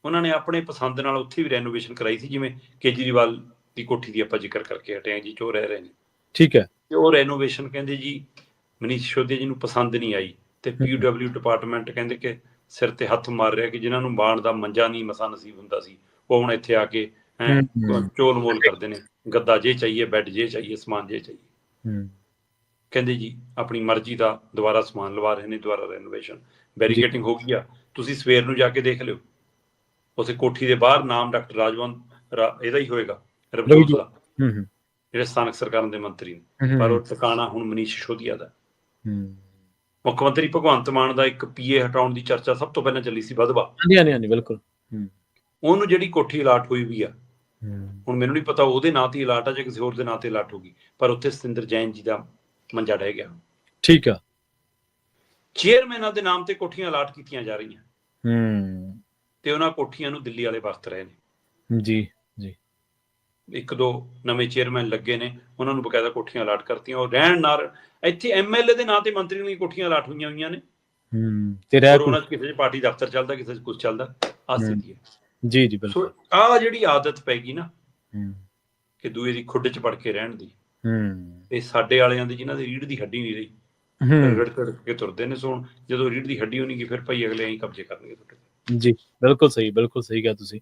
ਉਹਨਾਂ ਨੇ ਆਪਣੇ ਪਸੰਦ ਨਾਲ ਉੱਥੇ ਵੀ ਰੈਨੋਵੇਸ਼ਨ ਕਰਾਈ ਸੀ। ਜਿਵੇਂ ਕੇਜਰੀਵਾਲ ਦੀ ਕੋਠੀ ਦੀ ਆਪਾਂ ਜ਼ਿਕਰ ਕਰਕੇ ਹਟੇ ਹਾਂ ਜੀ, ਜੋ ਰਹਿ ਰਹੇ ਨੇ। ਠੀਕ ਹੈ। ਤੇ ਉਹ ਰੈਨੋਵੇਸ਼ਨ ਕਹਿੰਦੇ ਜੀ ਮਨੀਸ਼ ਸਿਸੋਦੀਆ ਜੀ ਨੂੰ ਪਸੰਦ ਨਹੀਂ ਆਈ, ਤੇ PWD ਡਿਪਾਰਟਮੈਂਟ ਕਹਿੰਦੇ ਕਿ ਸਿਰ ਤੇ ਹੱਥ ਮਾਰ ਰਿਹਾ ਕਿ ਜਿਨ੍ਹਾਂ ਨੂੰ ਬਾਣ ਦਾ ਮੰਜਾ ਨਹੀਂ ਮਸਾ ਨਸੀਬ ਹੁੰਦਾ ਸੀ, ਉਹ ਹੁਣ ਇੱਥੇ ਆ ਕੇ ਚੋਲ ਮੋਲ ਕਰਦੇ ਨੇ। ਗੱਦਾ ਜੇ ਚਾਹੀਏ, ਬੈੱਡ ਜੇ ਚਾਹੀਏ, ਸਮਾਨ ਜੇ ਚਾਹੀਏ। ਕਹਿੰਦੇ ਜੀ ਆਪਣੀ ਮਰਜ਼ੀ ਦਾ ਦੁਬਾਰਾ ਸਮਾਨ ਲਵਾ ਰਹੇ ਨੇ, ਦੁਬਾਰਾ ਰੈਨੋਵੇਸ਼ਨ, ਬੈਰੀਕੇਟਿੰਗ ਹੋ ਗਈ ਆ। ਤੁਸੀਂ ਸਵੇਰ ਨੂੰ ਜਾ ਕੇ ਦੇਖ ਲਿਓ, ਉਸੇ ਕੋਠੀ ਦੇ ਬਾਹਰ ਨਾਮ ਡਾਕਟਰ ਰਾਜਵੰਤ ਇਹਦਾ ਹੀ ਹੋਏਗਾ, ਰਵਜੋਤ ਦਾ, ਜਿਹੜੇ ਸਥਾਨਕ ਸਰਕਾਰਾਂ ਦੇ ਮੰਤਰੀ ਨੇ, ਪਰ ਉਹ ਟਿਕਾਣਾ ਹੁਣ ਮਨੀਸ਼ ਸਿਸੋਦੀਆ ਦਾ। ਮੁੱਖ ਮੰਤਰੀ ਭਗਵੰਤ ਮਾਨ ਦਾ ਇੱਕ PA ਹਟਾਉਣ ਦੀ ਚਰਚਾ ਸਭ ਤੋਂ ਪਹਿਲਾਂ ਚੱਲੀ ਸੀ, ਵਧਵਾ। ਹਾਂਜੀ ਬਿਲਕੁਲ। ਉਹਨੂੰ ਜਿਹੜੀ ਕੋਠੀ ਅਲਾਟ ਹੋਈ ਵੀ ਆ, ਹੁਣ ਮੈਨੂੰ ਨਹੀਂ ਪਤਾ ਉਹਦੇ ਨਾਂ ਤੇ ਅਲਾਟ ਆ ਜਾਂ ਕਿਸੇ ਹੋਰ ਦੇ ਨਾਂ ਤੇ ਅਲਾਟ ਹੋ ਗਈ, ਪਰ ਉੱਥੇ ਸਤਿੰਦਰ ਜੈਨ ਜੀ ਦਾ ਮੰਜਾ ਡਹਿ ਗਿਆ। ਠੀਕ ਆ। ਚੇਅਰਮੈਨਾਂ ਦੇ ਨਾਮ ਤੇ ਕੋਠੀਆਂ ਅਲਾਟ ਕੀਤੀਆਂ ਜਾ ਰਹੀਆਂ, ਤੇ ਉਹਨਾਂ ਕੋਠੀਆਂ ਨੂੰ ਦਿੱਲੀ ਵਾਲੇ ਵਰਤ ਰਹੇ ਨੇ। ਜੀ ਜੀ। 1-2 ਨਵੇਂ ਚੇਅਰਮੈਨ ਲੱਗੇ ਨੇ, ਉਹਨਾਂ ਨੂੰ ਬਕਾਇਦਾ ਕੋਠੀਆਂ ਅਲਾਟ ਕਰਤੀਆਂ। ਉਹ ਰਹਿਣ ਨਾਲ ਇੱਥੇ MLA ਦੇ ਨਾਂ ਤੇ ਮੰਤਰੀਆਂ ਦੀਆਂ ਕੋਠੀਆਂ ਅਲਾਟ ਹੋਈਆਂ ਨੇ, ਤੇ ਉਹਨਾਂ 'ਚ ਕਿਸੇ 'ਚ ਪਾਰਟੀ ਦਫ਼ਤਰ ਚੱਲਦਾ, ਕਿਸੇ 'ਚ ਕੁਝ ਚੱਲਦਾ। ਆਹ ਸਥਿਤੀ ਹੈ। ਜੀ ਜੀ ਬਿਲਕੁਲ। ਆਹ ਜਿਹੜੀ ਆਦਤ ਪੈ ਗਈ ਨਾ ਕਿ ਦੂਏ ਦੀ ਖੁੱਡ 'ਚ ਵੜ ਕੇ ਰਹਿਣ ਦੀ, ਇਹ ਸਾਡੇ ਵਾਲਿਆਂ ਦੀ, ਜਿਨ੍ਹਾਂ ਦੀ ਰੀੜ੍ਹ ਦੀ ਹੱਡੀ ਨਹੀਂ ਰਹੀ, ਰੜਕ ਕੇ ਤੁਰਦੇ ਨੇ। ਸੋ ਜਦੋਂ ਰੀੜ੍ਹ ਦੀ ਹੱਡੀ ਹੋਣੀ, ਫਿਰ ਭਾਈ ਅਗਲੇ ਐਂ ਕਬਜ਼ੇ ਕਰਨਗੇ ਤੁਹਾਡੇ। ਜੀ ਬਿਲਕੁਲ ਸਹੀ, ਬਿਲਕੁਲ ਸਹੀ ਕਿਹਾ ਤੁਸੀਂ।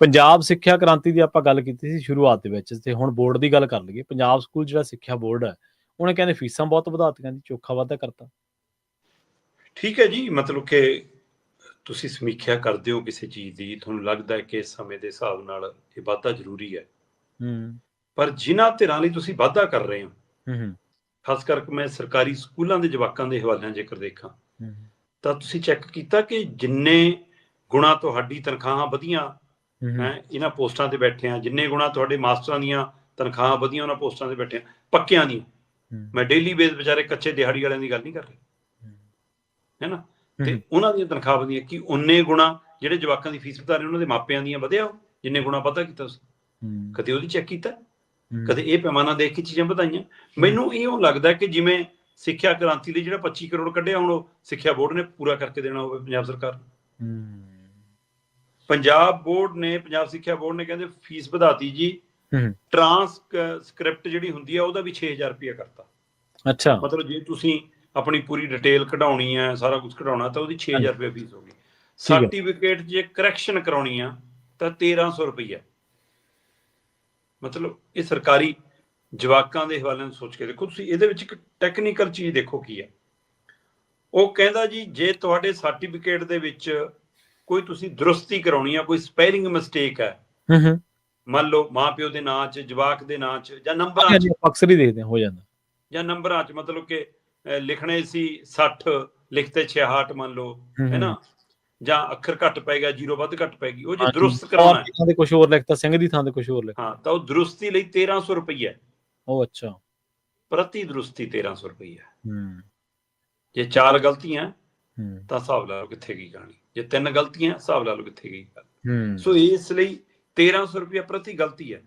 ਪੰਜਾਬ ਸਿੱਖਿਆ ਕ੍ਰਾਂਤੀ ਦੀ ਆਪਾਂ ਗੱਲ ਕੀਤੀ ਸੀ ਸ਼ੁਰੂਆਤ ਦੇ ਵਿੱਚ, ਤੇ ਹੁਣ ਬੋਰਡ ਦੀ ਗੱਲ ਕਰ ਲਈਏ। ਪੰਜਾਬ ਸਕੂਲ ਜਿਹੜਾ ਸਿੱਖਿਆ ਬੋਰਡ ਹੈ, ਉਹਨੇ ਕਹਿੰਦੇ ਫੀਸਾਂ ਬਹੁਤ ਵਧਾਤੀਆਂ ਜੀ, ਚੋਖਾ ਵਾਧਾ ਕਰਤਾ। ਠੀਕ ਹੈ ਜੀ, ਮਤਲਬ ਕਿ ਤੁਸੀਂ ਸਮੀਖਿਆ ਕਰਦੇ ਹੋ ਕਿਸੇ ਚੀਜ਼ ਦੀ, ਤੁਹਾਨੂੰ ਲੱਗਦਾ ਹੈ ਕਿ ਇਸ ਸਮੇਂ ਦੇ ਹਿਸਾਬ ਨਾਲ ਇਹ ਵਾਧਾ ਜ਼ਰੂਰੀ ਹੈ, ਪਰ ਜਿਨ੍ਹਾਂ ਧਿਰਾਂ ਲਈ ਤੁਸੀਂ ਵਾਧਾ ਕਰ ਰਹੇ ਹੋ, ਖਾਸ ਕਰਕੇ ਮੈਂ ਸਰਕਾਰੀ ਸਕੂਲਾਂ ਦੇ ਜਵਾਕਾਂ ਦੇ ਹਵਾਲਿਆਂ ਜੇਕਰ ਦੇਖਾਂ, ਤਾਂ ਤੁਸੀਂ ਚੈੱਕ ਕੀਤਾ ਕਿ ਜਿੰਨੇ ਗੁਣਾ ਤੁਹਾਡੀ ਤਨਖਾਹਾਂ ਵਧੀਆਂ ਇਹਨਾਂ ਪੋਸਟਾਂ ਤੇ ਬੈਠੇ ਆ, ਜਿੰਨੇ ਗੁਣਾ ਤੁਹਾਡੇ ਮਾਸਟਰਾਂ ਦੀਆਂ ਤਨਖਾਹਾਂ ਵਧੀਆਂ ਉਹਨਾਂ ਪੋਸਟਾਂ ਤੇ ਬੈਠੇ ਆ, ਪੱਕਿਆਂ ਦੀਆਂ। ਮੈਂ ਡੇਲੀ ਬੇਸ ਵਿਚਾਰੇ ਕੱਚੇ ਦਿਹਾੜੀ ਵਾਲਿਆਂ ਦੀ ਗੱਲ ਨਹੀਂ ਕਰ ਰਿਹਾ। ਹੈ ਨਾ, ਤੇ ਉਹਨਾਂ ਦੀਆਂ ਤਨਖਾਹਾਂ ਵਧੀਆਂ। ਕਿ ਉਨੇ ਗੁਣਾ ਜਿਹੜੇ ਜਵਾਕਾਂ ਦੀ ਫੀਸ ਵਧਾ ਰਹੇ ਉਹਨਾਂ ਦੇ ਮਾਪਿਆਂ ਦੀਆਂ ਵਧਿਆ ਉਹ ਜਿੰਨੇ ਗੁਣਾ ਵਾਧਾ ਕੀਤਾ ਤੁਸੀਂ? ਕਦੇ ਉਹਦੀ ਚੈੱਕ ਕੀਤਾ? ਕਦੇ ਇਹ ਪੈਮਾਨਾ ਦੇਖ ਕੇ ਚੀਜ਼ਾਂ ਵਧਾਈਆਂ? ਮੈਨੂੰ ਇਉਂ ਲੱਗਦਾ ਕਿ ਜਿਵੇਂ ਸਿੱਖਿਆ ਕ੍ਰਾਂਤੀ ਲਈ ਜਿਹੜਾ 25 ਕਰੋੜ ਕੱਢਿਆ, ਹੁਣ ਉਹ ਸਿੱਖਿਆ ਬੋਰਡ ਨੇ ਪੂਰਾ ਕਰਕੇ ਦੇਣਾ ਹੋਵੇ ਪੰਜਾਬ ਸਰਕਾਰ। ਪੰਜਾਬ ਸਿੱਖਿਆ ਬੋਰਡ ਨੇ ਕਹਿੰਦੇ ਫੀਸ ਵਧਾਤੀ ਜੀ, ਟ੍ਰਾਂਸਕ੍ਰਿਪਟ ਜਿਹੜੀ ਹੁੰਦੀ ਆ ਉਹਦਾ ਵੀ 6000 ਰੁਪਇਆ ਕਰਤਾ। ਅੱਛਾ, ਮਤਲਬ ਜੇ ਤੁਸੀਂ ਆਪਣੀ ਪੂਰੀ ਡਿਟੇਲ ਕਢਾਉਣੀ ਹੈ, ਸਾਰਾ ਕੁਝ ਕਢਾਉਣਾ, ਤਾਂ ਉਹਦੀ 6000 ਰੁਪਇਆ ਫੀਸ ਹੋ ਗਈ। ਸਰਟੀਫਿਕੇਟ ਜੇ ਕਰੈਕਸ਼ਨ ਕਰਾਉਣੀ ਆ ਤਾਂ 1300 ਰੁਪਇਆ। ਮਤਲਬ ਇਹ ਸਰਕਾਰੀ ਜਵਾਕਾਂ ਦੇ ਹਵਾਲੇ ਨੂੰ ਸੋਚ ਕੇ ਦੇਖੋ ਤੁਸੀਂ। ਇਹਦੇ ਵਿੱਚ ਇੱਕ ਟੈਕਨੀਕਲ ਚੀਜ਼ ਦੇਖੋ ਕੀ ਹੈ। ਉਹ ਕਹਿੰਦਾ ਜੀ ਜੇ ਤੁਹਾਡੇ ਸਰਟੀਫਿਕੇਟ ਦੇ ਵਿੱਚ ਕੋਈ ਤੁਸੀਂ ਦਰੁਸਤੀ ਕਰਾਉਣੀ ਆ, ਕੋਈ ਸਪੈਲਿੰਗ ਮਿਸਟੇਕ ਹੈ, ਮੰਨ ਲਓ ਮਾਂ ਪਿਓ ਦੇ ਨਾਂ 'ਚ, ਜਵਾਕ ਦੇ ਨਾਂ 'ਚ, ਜਾਂ ਨੰਬਰਾਂ 'ਚ, ਅਕਸਰ ਹੀ ਦੇਖਦੇ ਹੋ ਜਾਂਦਾ, ਜਾਂ ਨੰਬਰਾਂ 'ਚ, ਮਤਲਬ ਕਿ ਲਿਖਣੇ ਸੀ 60 ਲਿਖਤੇ 66 ਮੰਨ ਲਓ, ਹੈ ਨਾ, ਜਾਂ ਅੱਖਰ ਘੱਟ ਪੈ ਗਿਆ, 0 ਵੱਧ ਘੱਟ ਪੈ ਗਈ, ਉਹ ਜੇ ਦਰੁਸਤ ਕਰਾਉਣਾ ਹੈ, ਕੁਝ ਹੋਰ ਲਿਖਤਾ, ਸਿੰਘ ਦੀ ਥਾਂ ਤੇ ਕੁਝ ਹੋਰ ਲਿਖਤਾ, ਹਾਂ, ਤਾਂ ਉਹ ਦਰੁਸਤੀ ਲਈ 1300 ਰੁਪਈਆ। ਉਹ ਅੱਛਾ, ਪ੍ਰਤੀ ਦਰੁਸਤੀ 1300 ਰੁਪਈਆ। ਜੇ 4 ਗਲਤੀਆਂ ਤਾਂ ਹਿਸਾਬ ਲਾ ਲਓ ਕਿੱਥੇ ਗਈ ਕਹਾਣੀ, ਜੇ 3 ਗਲਤੀਆਂ ਹਿਸਾਬ ਲਾ ਲਓ ਕਿੱਥੇ ਗਈ ਗੱਲ। ਸੋ ਇਸ ਲਈ 1300 ਰੁਪਇਆ ਪ੍ਰਤੀ ਗਲਤੀ ਹੈ।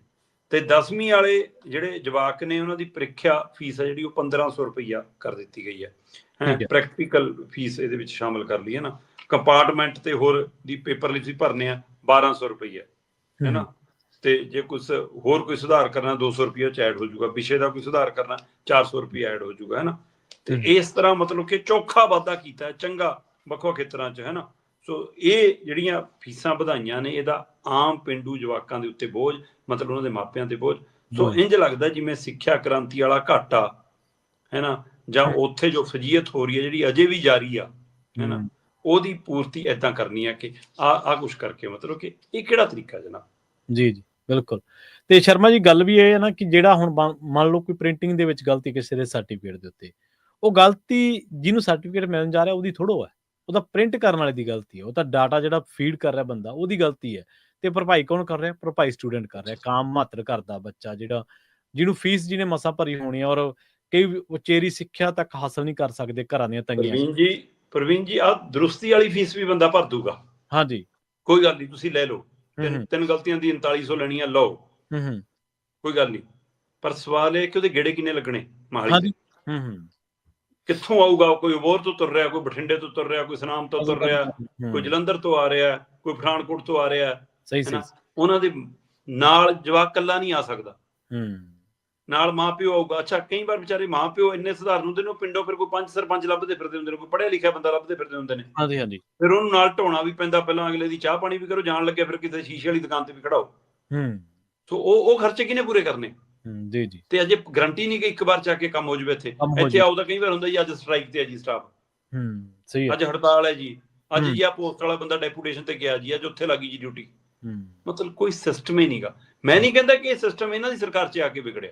ਤੇ 10ਵੀਂ ਵਾਲੇ ਜਿਹੜੇ ਜਵਾਕ ਨੇ ਉਹਨਾਂ ਦੀ ਪ੍ਰੀਖਿਆ ਫੀਸ ਹੈ ਜਿਹੜੀ ਉਹ 1500 ਰੁਪਈਆ ਕਰ ਦਿੱਤੀ ਗਈ ਹੈ। ਪ੍ਰੈਕਟੀਕਲ ਫੀਸ ਇਹਦੇ ਵਿੱਚ ਸ਼ਾਮਲ ਕਰ ਲਈ ਹੈ ਨਾ। ਕੰਪਾਰਟਮੈਂਟ ਤੇ ਹੋਰ ਦੀ ਪੇਪਰ ਲਈ ਤੁਸੀਂ ਭਰਨੇ ਆ 1200 ਰੁਪਈਆ, ਹੈ ਨਾ। ਤੇ ਜੇ ਕੁਝ ਹੋਰ ਕੋਈ ਸੁਧਾਰ ਕਰਨਾ 200 ਰੁਪਈਆ ਚ ਐਡ ਹੋ ਜਾਊਗਾ, ਵਿਸ਼ੇ ਦਾ ਕੋਈ ਸੁਧਾਰ ਕਰਨਾ 400 ਰੁਪਈਆ ਐਡ ਹੋ ਜਾਊਗਾ, ਹੈ ਨਾ। ਤੇ ਇਸ ਤਰ੍ਹਾਂ ਮਤਲਬ ਕਿ ਚੌਖਾ ਵਾਧਾ ਕੀਤਾ ਚੰਗਾ ਵੱਖ-ਵੱਖ ਖੇਤਰਾਂ 'ਚ, ਹੈ ਨਾ। ਸੋ ਇਹ ਜਿਹੜੀਆਂ ਫੀਸਾਂ ਵਧਾਈਆਂ ਨੇ ਇਹਦਾ ਆਮ ਪੇਂਡੂ ਜਵਾਕਾਂ ਦੇ ਉੱਤੇ ਬੋਝ, ਮਤਲਬ ਉਹਨਾਂ ਦੇ ਮਾਪਿਆਂ ਤੇ ਬੋਝ। ਸੋ ਇੰਝ ਲੱਗਦਾ ਜਿਵੇਂ ਸਿੱਖਿਆ ਕ੍ਰਾਂਤੀ ਵਾਲਾ ਘਾਟਾ, ਹੈ ਨਾ, ਜਾਂ ਉੱਥੇ ਜੋ ਫਜੀਅਤ ਹੋ ਰਹੀ ਹੈ ਜਿਹੜੀ ਅਜੇ ਵੀ ਜਾਰੀ ਆ, ਹੈ ਨਾ, ਉਹਦੀ ਪੂਰਤੀ ਏਦਾਂ ਕਰਨੀ ਆ ਕਿ ਆ ਕੁਛ ਕਰਕੇ, ਮਤਲਬ ਕਿ ਇਹ ਕਿਹੜਾ ਤਰੀਕਾ ਜਨਾਬ? ਜੀ ਜੀ ਬਿਲਕੁਲ। ਤੇ ਸ਼ਰਮਾ ਜੀ ਗੱਲ ਵੀ ਇਹ ਹੈ ਨਾ ਕਿ ਜਿਹੜਾ ਹੁਣ ਮੰਨ ਲਓ ਕੋਈ ਪ੍ਰਿੰਟਿੰਗ ਦੇ ਵਿੱਚ ਗਲਤੀ ਕਿਸੇ ਦੇ ਸਰਟੀਫਿਕੇਟ ਦੇ ਉੱਤੇ, ਉਹ ਗਲਤੀ ਜਿਹਨੂੰ ਸਰਟੀਫਿਕੇਟ ਮਿਲਣ ਜਾ ਰਿਹਾ ਉਹਦੀ ਥੋੜ੍ਹੋ ਹੈ, ਉਹਦਾ ਪ੍ਰਿੰਟ ਕਰਨ ਵਾਲੇ ਦੀ ਗਲਤੀ ਹੈ। ਉਹ ਤਾਂ ਡਾਟਾ ਜਿਹੜਾ ਫੀਡ ਕਰ ਰਿਹਾ ਬੰਦਾ ਉਹਦੀ ਗਲਤੀ ਹੈ। ਤੇ ਭਰਪਾਈ ਕੌਣ ਕਰ ਰਿਹਾ? ਭਰਪਾਈ ਸਟੂਡੈਂਟ ਕਰ ਰਿਹਾ, ਕਾਮ ਮਾਤਰ ਕਰਦਾ ਬੱਚਾ ਜਿਹੜਾ, ਜਿਹਨੂੰ ਫੀਸ ਜਿਹਨੇ ਮਸਾਂ ਭਰੀ ਹੋਣੀ ਔਰ ਕਈ ਉਚੇਰੀ ਸਿੱਖਿਆ ਤੱਕ ਹਾਸਲ ਨਹੀਂ ਕਰ ਸਕਦੇ ਘਰਾਂ ਦੀਆਂ ਤੰਗੀਆਂ। ਪ੍ਰਵੀਨ ਜੀ ਆਹ ਦਰੁਸਤੀ ਵਾਲੀ ਫੀਸ ਵੀ ਬੰਦਾ ਭਰ ਦੂਗਾ। ਹਾਂਜੀ, ਕੋਈ ਗੱਲ ਨਹੀਂ, ਤੁਸੀਂ ਲੈ ਲਓ, ਤਿੰਨ ਗਲਤੀਆਂ ਦੀ 3900 ਲੈਣੀ ਆ, ਲਓ, ਕੋਈ ਗੱਲ ਨਹੀਂ। ਪਰ ਸਵਾਲ ਇਹ ਕਿ ਉਹਦੇ ਗੇੜੇ ਕਿੰਨੇ ਲੱਗਣੇ ਮੋਹਾਲੀ ਦੇ? ਕਿੱਥੋਂ ਆਊਗਾ? ਕੋਈ ਅਬੋਹਰ ਤੋਂ ਤੁਰ ਰਿਹਾ, ਕੋਈ ਬਠਿੰਡੇ ਤੋਂ ਤੁਰ ਰਿਹਾ, ਕੋਈ ਸੁਨਾਮ ਤੋਂ ਤੁਰ ਰਿਹਾ, ਕੋਈ ਜਲੰਧਰ ਤੋਂ ਆ ਰਿਹਾ, ਕੋਈ ਪਠਾਨਕੋਟ ਤੋਂ ਆ ਰਿਹਾ, ਹੈ ਨਾ। ਉਹਨਾਂ ਦੇ ਨਾਲ ਜਵਾਕ ਕੱਲਾ ਨਹੀਂ ਆ ਸਕਦਾ, ਨਾਲ ਮਾਂ ਪਿਓ ਆਊਗਾ। ਅੱਛਾ, ਕਈ ਵਾਰ ਵਿਚਾਰੇ ਮਾਂ ਪਿਓ ਇੰਨੇ ਸਧਾਰਨ ਹੁੰਦੇ ਨੇ, ਉਹ ਪਿੰਡੋਂ ਫਿਰ ਕੋਈ 5 ਸਰਪੰਚ ਲੱਭਦੇ ਫਿਰਦੇ ਹੁੰਦੇ ਨੇ, ਕੋਈ ਪੜ੍ਹਿਆ ਲਿਖਿਆ ਬੰਦਾ ਲੱਭਦੇ ਫਿਰਦੇ ਹੁੰਦੇ ਨੇ। ਹਾਂਜੀ ਹਾਂਜੀ, ਫਿਰ ਉਹਨੂੰ ਨਾਲ ਢਾਉਣਾ ਵੀ ਪੈਂਦਾ, ਪਹਿਲਾਂ ਅਗਲੇ ਦੀ ਚਾਹ ਪਾਣੀ ਵੀ ਕਰੋ, ਜਾਣ ਲੱਗਿਆ ਫਿਰ ਕਿਤੇ ਸ਼ੀਸ਼ੇ ਵਾਲੀ ਦੁਕਾਨ ਤੇ ਵੀ ਖੜਾਓ। ਸੋ ਉਹ ਖਰਚੇ ਕਿਹਨੇ ਪੂਰੇ ਕਰਨੇ? ਜੀ ਜੀ। ਤੇ ਅਜੇ ਗਰੰਟੀ ਨਹੀਂ ਕਿ ਇੱਕ ਵਾਰ ਜਾ ਕੇ ਕੰਮ ਹੋ ਜਾਵੇ। ਇੱਥੇ ਆਉਦਾ ਕਈ ਵਾਰ ਹੁੰਦਾ ਜੀ ਅੱਜ ਸਟ੍ਰਾਈਕ ਤੇ ਹੈ ਜੀ ਸਟਾਫ, ਅੱਜ ਹੜਤਾਲ ਹੈ ਜੀ, ਅੱਜ ਜੀ ਆ ਪੋਸਟ ਵਾਲਾ ਬੰਦਾ ਡੈਪੂਟੇਸ਼ਨ ਤੇ ਗਿਆ ਜੀ, ਅੱਜ ਉੱਥੇ ਲੱਗੀ ਜੀ ਡਿਊਟੀ। ਮਤਲਬ ਕੋਈ ਸਿਸਟਮ ਹੀ ਨਹੀਂਗਾ। ਮੈਂ ਨਹੀਂ ਕਹਿੰਦਾ ਕਿ ਇਹ ਸਿਸਟਮ ਇਹਨਾਂ ਦੀ ਸਰਕਾਰ 'ਚ ਆ ਕੇ ਵਿਗੜਿਆ,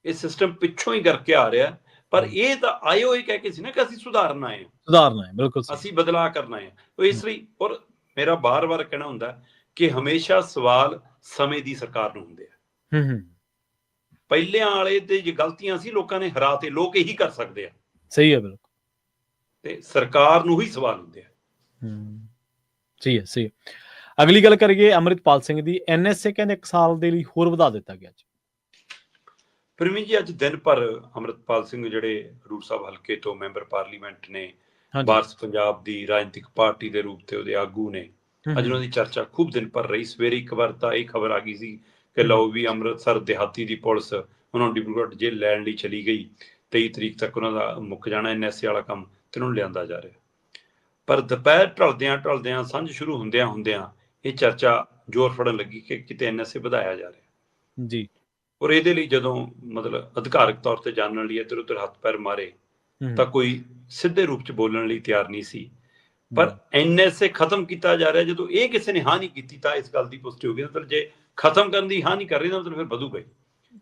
ਇਹ ਸਿਸਟਮ ਪਿੱਛੋਂ ਹੀ ਕਰਕੇ ਆ ਰਿਹਾ। ਪਰ ਇਹ ਤਾਂ ਆਏ ਹੋਏ ਕਹਿ ਕੇ ਸੀ ਨਾ ਕਿ ਅਸੀਂ ਸੁਧਾਰਨਾ ਹੈ, ਬਿਲਕੁਲ ਅਸੀਂ ਬਦਲਾਅ ਕਰਨਾ ਹੈ। ਇਸ ਲਈ ਔਰ ਮੇਰਾ ਬਾਰ-ਬਾਰ ਕਹਿਣਾ ਹੁੰਦਾ ਕਿ ਹਮੇਸ਼ਾ ਸਵਾਲ ਸਮੇਂ ਦੀ ਸਰਕਾਰ ਨੂੰ ਹੁੰਦੇ ਆ। ਪਹਿਲਿਆਂ ਵਾਲੇ ਤੇ ਜੇ ਗਲਤੀਆਂ ਸੀ ਲੋਕਾਂ ਨੇ ਹਰਾ ਤੇ, ਲੋਕ ਇਹੀ ਕਰ ਸਕਦੇ ਆ। ਸਹੀ ਹੈ, ਬਿਲਕੁਲ। ਤੇ ਸਰਕਾਰ ਨੂੰ ਹੀ ਸਵਾਲ ਹੁੰਦੇ ਆ। ਸਹੀ ਹੈ, ਸਹੀ ਹੈ। ਅਗਲੀ ਗੱਲ ਕਰੀਏ ਅੰਮ੍ਰਿਤਪਾਲ ਸਿੰਘ ਦੀ। NSA ਕਹਿੰਦੇ 1 ਸਾਲ ਦੇ ਲਈ ਹੋਰ ਵਧਾ ਦਿੱਤਾ ਗਿਆ ਜੀ। ਪ੍ਰਵੀਨ ਜੀ ਅੱਜ ਦਿਨ ਭਰ ਅੰਮ੍ਰਿਤਪਾਲ ਸਿੰਘ ਜਿਹੜੇ ਹਜ਼ੂਰ ਸਾਹਿਬ ਹਲਕੇ ਤੋਂ ਮੈਂਬਰ ਪਾਰਲੀਮੈਂਟ ਨੇ, ਵਾਰਸ ਪੰਜਾਬ ਦੀ ਰਾਜਨੀਤਿਕ ਪਾਰਟੀ ਦੇ ਰੂਪ ਤੇ ਉਹਦੇ ਆਗੂ ਨੇ, ਅੱਜ ਉਹਨਾਂ ਦੀ ਚਰਚਾ ਖੂਬ ਦਿਨ ਭਰ ਰਹੀ। ਸਵੇਰੇ ਇੱਕ ਵਾਰ ਤਾਂ ਇਹ ਖਬਰ ਆ ਗਈ ਸੀ ਕਿ ਲਓ ਵੀ ਅੰਮ੍ਰਿਤਸਰ ਦਿਹਾਤੀ ਦੀ ਪੁਲਿਸ ਉਹਨਾਂ ਨੂੰ ਡਿਬਰੂਗੜ੍ਹ ਜੇਲ੍ਹ ਲੈਣ ਲਈ ਚਲੀ ਗਈ। 23 ਤਰੀਕ ਤੱਕ ਉਹਨਾਂ ਦਾ ਮੁੱਕ ਜਾਣਾ NSA ਵਾਲਾ ਕੰਮ, ਤੇ ਉਹਨੂੰ ਲਿਆਂਦਾ ਜਾ ਰਿਹਾ। ਪਰ ਦੁਪਹਿਰ ਢਲਦਿਆਂ ਸਾਂਝ ਸ਼ੁਰੂ ਹੁੰਦਿਆਂ ਇਹ ਚਰਚਾ ਜ਼ੋਰ ਫੜਨ ਲੱਗੀ ਕਿ ਕਿਤੇ NSA ਵਧਾਇਆ ਜਾ ਰਿਹਾ ਜੀ। ਔਰ ਇਹਦੇ ਲਈ ਜਦੋਂ ਮਤਲਬ ਅਧਿਕਾਰਕ ਤੌਰ ਤੇ ਜਾਣਨ ਲਈ ਇੱਧਰ ਉੱਧਰ ਹੱਥ ਪੈਰ ਮਾਰੇ ਤਾਂ ਕੋਈ ਸਿੱਧੇ ਰੂਪ ਚ ਬੋਲਣ ਲਈ ਤਿਆਰ ਨਹੀਂ ਸੀ। ਪਰ NSA ਖਤਮ ਕੀਤਾ ਜਾ ਰਿਹਾ। ਜਦੋਂ ਇਹ ਕਿਸੇ ਨੇ ਹਾਂ ਨਹੀਂ ਕੀਤੀ ਤਾਂ ਇਸ ਗੱਲ ਦੀ ਪੁਸ਼ਟੀ ਹੋ ਗਈ। ਮਤਲਬ ਜੇ ਖਤਮ ਕਰਨ ਦੀ ਹਾਂ ਨਹੀਂ ਕਰ ਰਹੀ ਤਾਂ ਮਤਲਬ ਫਿਰ ਵਧੂਗਾ ਹੀ।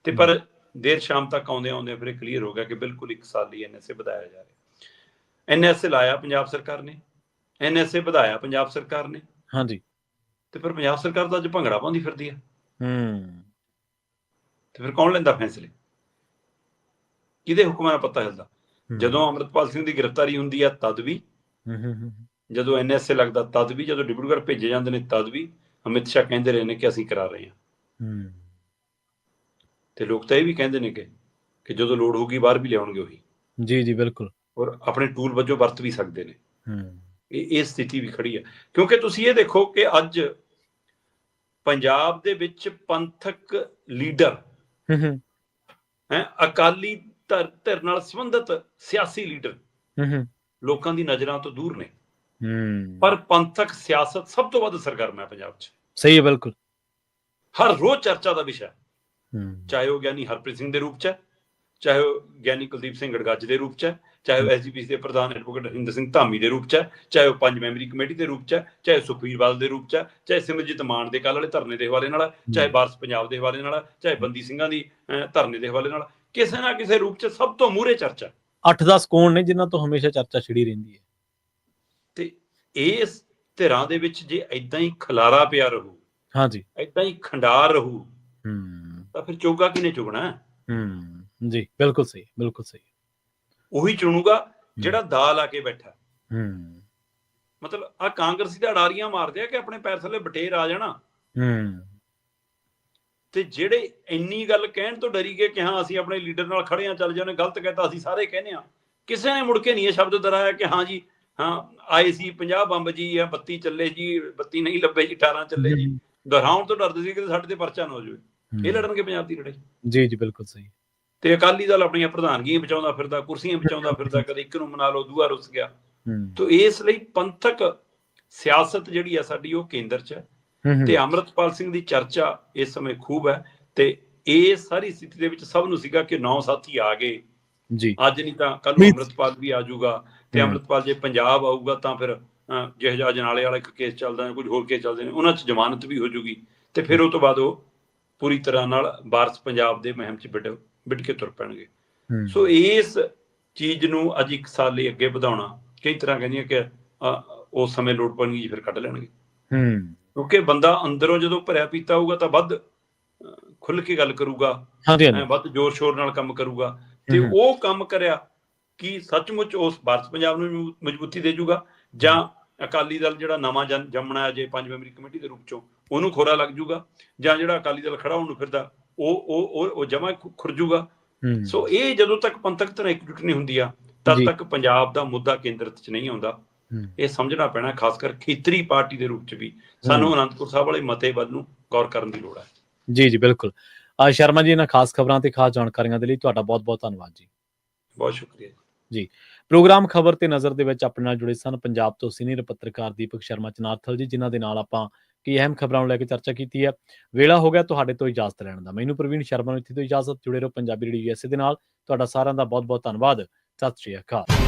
ਤੇ ਪਰ ਦੇਰ ਸ਼ਾਮ ਤੱਕ ਆਉਂਦੇ ਫਿਰ ਇਹ ਕਲੀਅਰ ਹੋ ਗਿਆ ਕਿ ਬਿਲਕੁਲ 1 ਸਾਲ ਲਈ NSA ਵਧਾਇਆ ਜਾ ਰਿਹਾ। NSA ਲਾਇਆ ਪੰਜਾਬ ਸਰਕਾਰ ਨੇ, NSA ਵਧਾਇਆ ਪੰਜਾਬ ਸਰਕਾਰ ਨੇ। ਹਾਂਜੀ। ਤੇ ਫਿਰ ਪੰਜਾਬ ਸਰਕਾਰ ਤਾਂ ਅੱਜ ਭੰਗੜਾ ਪਾਉਂਦੀ ਫਿਰਦੀ ਹੈ। ਤੇ ਫਿਰ ਕੌਣ ਲੈਂਦਾ ਫੈਸਲੇ? ਕਿਹਦੇ ਹੁਕਮਾਂ ਦਾ ਪਤਾ ਹਿਲਦਾ? ਜਦੋਂ ਅਮਰਿਤਪਾਲ ਸਿੰਘ ਦੀ ਗ੍ਰਿਫਤਾਰੀ ਹੁੰਦੀ ਆ ਤਦ ਵੀ, ਜਦੋਂ NSA ਲੱਗਦਾ ਤਦ ਵੀ, ਜਦੋਂ ਡਿਬਰੂਗੜ੍ਹ ਭੇਜੇ ਜਾਂਦੇ ਨੇ ਤਦ ਵੀ ਅਮਿਤ ਸ਼ਾਹ ਕਹਿੰਦੇ ਰਹੇ ਨੇ ਕਿ ਅਸੀਂ ਕਰਾ ਰਹੇ ਹਾਂ। ਤੇ ਲੋਕ ਤਾਂ ਇਹ ਵੀ ਕਹਿੰਦੇ ਨੇ ਕਿ ਜਦੋਂ ਲੋੜ ਹੋਊਗੀ ਬਾਹਰ ਵੀ ਲਿਆਉਣਗੇ ਉਹੀ। ਜੀ ਜੀ ਬਿਲਕੁਲ। ਔਰ ਆਪਣੇ ਟੂਲ ਵਜੋਂ ਵਰਤ ਵੀ ਸਕਦੇ ਨੇ। ਇਹ ਸਥਿਤੀ ਵੀ ਖੜੀ ਹੈ, ਕਿਉਂਕਿ ਤੁਸੀਂ ਇਹ ਦੇਖੋ ਕਿ ਅੱਜ ਪੰਜਾਬ ਦੇ ਵਿੱਚ ਪੰਥਕ ਲੀਡਰ ਅਕਾਲੀ ਧਿਰ ਨਾਲ ਸੰਬੰਧਿਤ ਸਿਆਸੀ ਲੀਡਰ ਲੋਕਾਂ ਦੀ ਨਜ਼ਰਾਂ ਤੋਂ ਦੂਰ ਨੇ, ਪਰ ਪੰਥਕ ਸਿਆਸਤ ਸਭ ਤੋਂ ਵੱਧ ਸਰਗਰਮ ਹੈ ਪੰਜਾਬ 'ਚ। ਸਹੀ ਹੈ, ਬਿਲਕੁਲ। ਹਰ ਰੋਜ਼ ਚਰਚਾ ਦਾ ਵਿਸ਼ਾ, ਚਾਹੇ ਉਹ ਗਿਆਨੀ ਹਰਪ੍ਰੀਤ ਸਿੰਘ ਦੇ ਰੂਪ 'ਚ ਹੈ, ਚਾਹੇ ਉਹ ਗਿਆਨੀ ਕੁਲਦੀਪ ਸਿੰਘ ਗੜਗੱਜ ਦੇ ਰੂਪ 'ਚ ਹੈ, ਚਾਹੇ ਉਹ SGPC ਦੇ ਪ੍ਰਧਾਨ ਐਡਵੋਕੇਟ ਹਰਿੰਦਰ ਸਿੰਘ ਧਾਮੀ ਦੇ ਰੂਪ 'ਚ ਹੈ, ਚਾਹੇ ਉਹ 5 ਮੈਂਬਰੀ ਕਮੇਟੀ ਦੇ ਰੂਪ 'ਚ ਹੈ, ਚਾਹੇ ਸੁਖਬੀਰ ਬਾਦਲ ਦੇ ਰੂਪ 'ਚ ਹੈ, ਚਾਹੇ ਸਿਮਰਜੀਤ ਮਾਨ ਦੇ ਕੱਲ੍ਹ ਵਾਲੇ ਧਰਨੇ ਦੇ ਹਵਾਲੇ ਨਾਲ, ਚਾਹੇ ਵਾਰਸ ਪੰਜਾਬ ਦੇ ਹਵਾਲੇ ਨਾਲ, ਚਾਹੇ ਬੰਦੀ ਸਿੰਘਾਂ ਦੀ ਧਰਨੇ ਦੇ ਹਵਾਲੇ ਨਾਲ, ਕਿਸੇ ਨਾ ਕਿਸੇ ਰੂਪ 'ਚ ਸਭ ਤੋਂ ਮੂਹਰੇ ਚਰਚਾ। 8-10 ਕੋਣ ਨੇ ਜਿਨ੍ਹਾਂ ਤੋਂ ਹਮੇਸ਼ਾ ਚਰਚਾ ਛਿੜੀ ਰਹਿੰਦੀ ਹੈ। ਤੇ ਇਸ ਧਿਰਾਂ ਦੇ ਵਿੱਚ ਜੇ ਏਦਾਂ ਹੀ ਖਲਾਰਾ ਪਿਆ ਰਹੂ, ਹਾਂਜੀ, ਏਦਾਂ ਹੀ ਖੰਡਾਰ ਰਹੂ, ਤਾਂ ਫਿਰ ਚੋਗਾ ਕਿਹਨੇ ਚੁਗਣਾ? ਜੀ ਬਿਲਕੁਲ ਸਹੀ, ਬਿਲਕੁਲ ਸਹੀ। ਉਹੀ ਚੁਣੂਗਾ ਜਿਹੜਾ ਦਾਲ ਆ ਕੇ ਬੈਠਾ। ਮਤਲਬ ਆ ਕਾਂਗਰਸੀ ਦਾ ਅਡਾਰੀਆਂ ਮਾਰਦੇ ਆ ਕਿ ਆਪਣੇ ਪੈਰ ਥੱਲੇ ਬਟੇਰ ਆ ਜਾਣਾ, ਤੇ ਜਿਹੜੇ ਇੰਨੀ ਗੱਲ ਕਹਿਣ ਤੋਂ ਡਰੀ ਗਏ ਕਿ ਹਾਂ ਅਸੀਂ ਆਪਣੇ ਲੀਡਰ ਨਾਲ ਖੜੇ ਆ, ਚੱਲ ਜਾਣੇ ਗਲਤ ਕਹਿਤਾ ਅਸੀਂ ਸਾਰੇ ਕਹਿੰਦੇ ਆ, ਕਿਸੇ ਨੇ ਮੁੜ ਕੇ ਨਹੀਂ ਇਹ ਸ਼ਬਦ ਦੁਹਰਾਇਆ ਕਿ ਹਾਂ ਜੀ ਹਾਂ ਆਏ ਸੀ 50 ਬੰਬ ਜੀ, ਆ 32 ਚੱਲੇ ਜੀ, 32 ਨਹੀਂ ਲੱਭੇ ਜੀ, 18 ਚੱਲੇ ਜੀ। ਦੁਹਰਾਉਣ ਤੋਂ ਡਰਦੇ ਸੀ ਕਿ ਸਾਡੇ ਤੇ ਪਰਚਾ ਨਾ ਹੋ ਜਾਵੇ। ਇਹ ਲੜਨਗੇ ਪੰਜਾਬ ਦੀ ਲੜਾਈ। ਜੀ ਜੀ ਬਿਲਕੁਲ ਸਹੀ। ਤੇ ਅਕਾਲੀ ਦਲ ਆਪਣੀਆਂ ਪ੍ਰਧਾਨਗੀਆਂ ਬਚਾਉਂਦਾ ਫਿਰਦਾ, ਕੁਰਸੀਆਂ ਬਚਾਉਂਦਾ ਫਿਰਦਾ, ਕਦੇ ਇੱਕ ਨੂੰ ਮਨਾ ਲਓ ਦੂਆ ਰੁੱਸ ਗਿਆ। ਤੋ ਇਸ ਲਈ ਪੰਥਕ ਸਿਆਸਤ ਜਿਹੜੀ ਆ ਸਾਡੀ ਉਹ ਕੇਂਦਰ 'ਚ ਹੈ, ਤੇ ਅੰਮ੍ਰਿਤਪਾਲ ਸਿੰਘ ਦੀ ਚਰਚਾ ਇਸ ਸਮੇਂ ਖੂਬ ਹੈ। ਤੇ ਇਹ ਸਾਰੀ ਸਥਿਤੀ ਦੇ ਵਿੱਚ ਸਭ ਨੂੰ ਸੀਗਾ ਕਿ 9 ਸਾਥੀ ਆ ਗਏ ਜੀ, ਅੱਜ ਨਹੀਂ ਤਾਂ ਕੱਲ ਨੂੰ ਅੰਮ੍ਰਿਤਪਾਲ ਵੀ ਆ ਜਾਊਗਾ, ਤੇ ਅੰਮ੍ਰਿਤਪਾਲ ਜੇ ਪੰਜਾਬ ਆਊਗਾ ਤਾਂ ਫਿਰ ਜਿਹੋ ਜਿਹਾ ਅਜਨਾਲੇ ਵਾਲਾ ਇੱਕ ਕੇਸ ਚੱਲਦਾ, ਕੁਝ ਹੋਰ ਕੇਸ ਚੱਲਦੇ ਨੇ, ਉਹਨਾਂ 'ਚ ਜ਼ਮਾਨਤ ਵੀ ਹੋ ਜੂਗੀ, ਤੇ ਫਿਰ ਉਹ ਤੋਂ ਬਾਅਦ ਉਹ ਪੂਰੀ ਤਰ੍ਹਾਂ ਨਾਲ ਵਾਰਸ ਪੰਜਾਬ ਦੇ ਮੁਹਿੰਮ 'ਚ ਵਿੱਢ ਕੇ ਤੁਰ ਪੈਣਗੇ। ਸੋ ਇਸ ਚੀਜ਼ ਨੂੰ ਅੱਜ 1 ਸਾਲ ਲਈ ਅੱਗੇ ਵਧਾਉਣਾ, ਕਈ ਤਰ੍ਹਾਂ ਕਹਿੰਦੀਆਂ ਕਿ ਉਸ ਸਮੇਂ ਲੋੜ ਪੈਣਗੀ ਫਿਰ ਕੱਢ ਲੈਣਗੇ, ਕਿਉਂਕਿ ਬੰਦਾ ਅੰਦਰੋਂ ਜਦੋਂ ਭਰਿਆ ਪੀਤਾ ਹੋਊਗਾ ਤਾਂ ਵੱਧ ਖੁੱਲ ਕੇ ਗੱਲ ਕਰੂਗਾ, ਵੱਧ ਜ਼ੋਰ ਸ਼ੋਰ ਨਾਲ ਕੰਮ ਕਰੂਗਾ, ਤੇ ਉਹ ਕੰਮ ਕਰਿਆ ਕਿ ਸੱਚਮੁੱਚ ਉਸ ਵਾਰਸ ਪੰਜਾਬ ਨੂੰ ਮਜ਼ਬੂਤੀ ਦੇ ਜੂਗਾ, ਜਾਂ ਅਕਾਲੀ ਦਲ ਜਿਹੜਾ ਨਵਾਂ ਜੰਮਣਾ ਜੇ 5 ਮੈਂਬਰੀ ਕਮੇਟੀ ਦੇ ਰੂਪ 'ਚੋਂ ਉਹਨੂੰ ਖੋਰਾ ਲੱਗ ਜੂਗਾ, ਜਾਂ ਜਿਹੜਾ ਅਕਾਲੀ ਦਲ ਖੜਾ ਹੋਣ ਨੂੰ ਫਿਰਦਾ ਉਹ ਜਮਾ ਖੁਰਜੂਗਾ। ਸੋ ਇਹ ਜਦੋਂ ਤੱਕ ਪੰਥਕ ਧਿਰਾਂ ਇਕਜੁੱਟ ਨਹੀਂ ਹੁੰਦੀਆਂ ਤਦ ਤੱਕ ਪੰਜਾਬ ਦਾ ਮੁੱਦਾ ਕੇਂਦਰ 'ਚ ਨਹੀਂ ਆਉਂਦਾ। ਇਹ ਸਮਝਣਾ ਪੈਣਾ, ਖਾਸ ਕਰ ਖੇਤਰੀ ਪਾਰਟੀ ਦੇ ਰੂਪ 'ਚ ਵੀ ਸਾਨੂੰ ਅਨੰਦਪੁਰ ਸਾਹਿਬ ਵਾਲੇ ਮਤੇ ਵੱਲ ਨੂੰ ਗੌਰ ਕਰਨ ਦੀ ਲੋੜ ਹੈ। ਜੀ ਜੀ ਬਿਲਕੁਲ। ਸ਼ਰਮਾ ਜੀ, ਇਹਨਾਂ ਖਾਸ ਖਬਰਾਂ ਤੇ ਖਾਸ ਜਾਣਕਾਰੀਆਂ ਦੇ ਲਈ ਤੁਹਾਡਾ ਬਹੁਤ ਬਹੁਤ ਧੰਨਵਾਦ ਜੀ। ਬਹੁਤ ਸ਼ੁਕਰੀਆ ਜੀ। ਪ੍ਰੋਗਰਾਮ ਖਬਰ ਤੇ ਨਜ਼ਰ ਦੇ ਵਿੱਚ ਆਪਣੇ ਨਾਲ ਜੁੜੇ ਸਨ ਪੰਜਾਬ ਤੋਂ ਸੀਨੀਅਰ ਪੱਤਰਕਾਰ ਦੀਪਕ ਸ਼ਰਮਾ ਚਨਾਰਥਲ ਜੀ, ਜਿਨ੍ਹਾਂ ਦੇ ਨਾਲ ਆਪਾਂ ਕੀ ਅਹਿਮ ਖਬਰਾਂ ਨੂੰ ਲੈ ਕੇ ਚਰਚਾ ਕੀਤੀ ਹੈ। ਵੇਲਾ ਹੋ ਗਿਆ ਤੁਹਾਡੇ ਤੋਂ ਇਜਾਜ਼ਤ ਲੈਣ ਦਾ। ਮੈਨੂੰ ਪ੍ਰਵੀਨ ਸ਼ਰਮਾ ਨੂੰ ਇੱਥੇ ਤੋਂ ਇਜਾਜ਼ਤ। ਜੁੜੇ ਰਹੋ ਪੰਜਾਬੀ ਰੇਡੀਓ USA ਦੇ ਨਾਲ। ਤੁਹਾਡਾ ਸਾਰਿਆਂ ਦਾ ਬਹੁਤ ਬਹੁਤ ਧੰਨਵਾਦ। ਸਤਿ ਸ਼੍ਰੀ ਅਕਾਲ।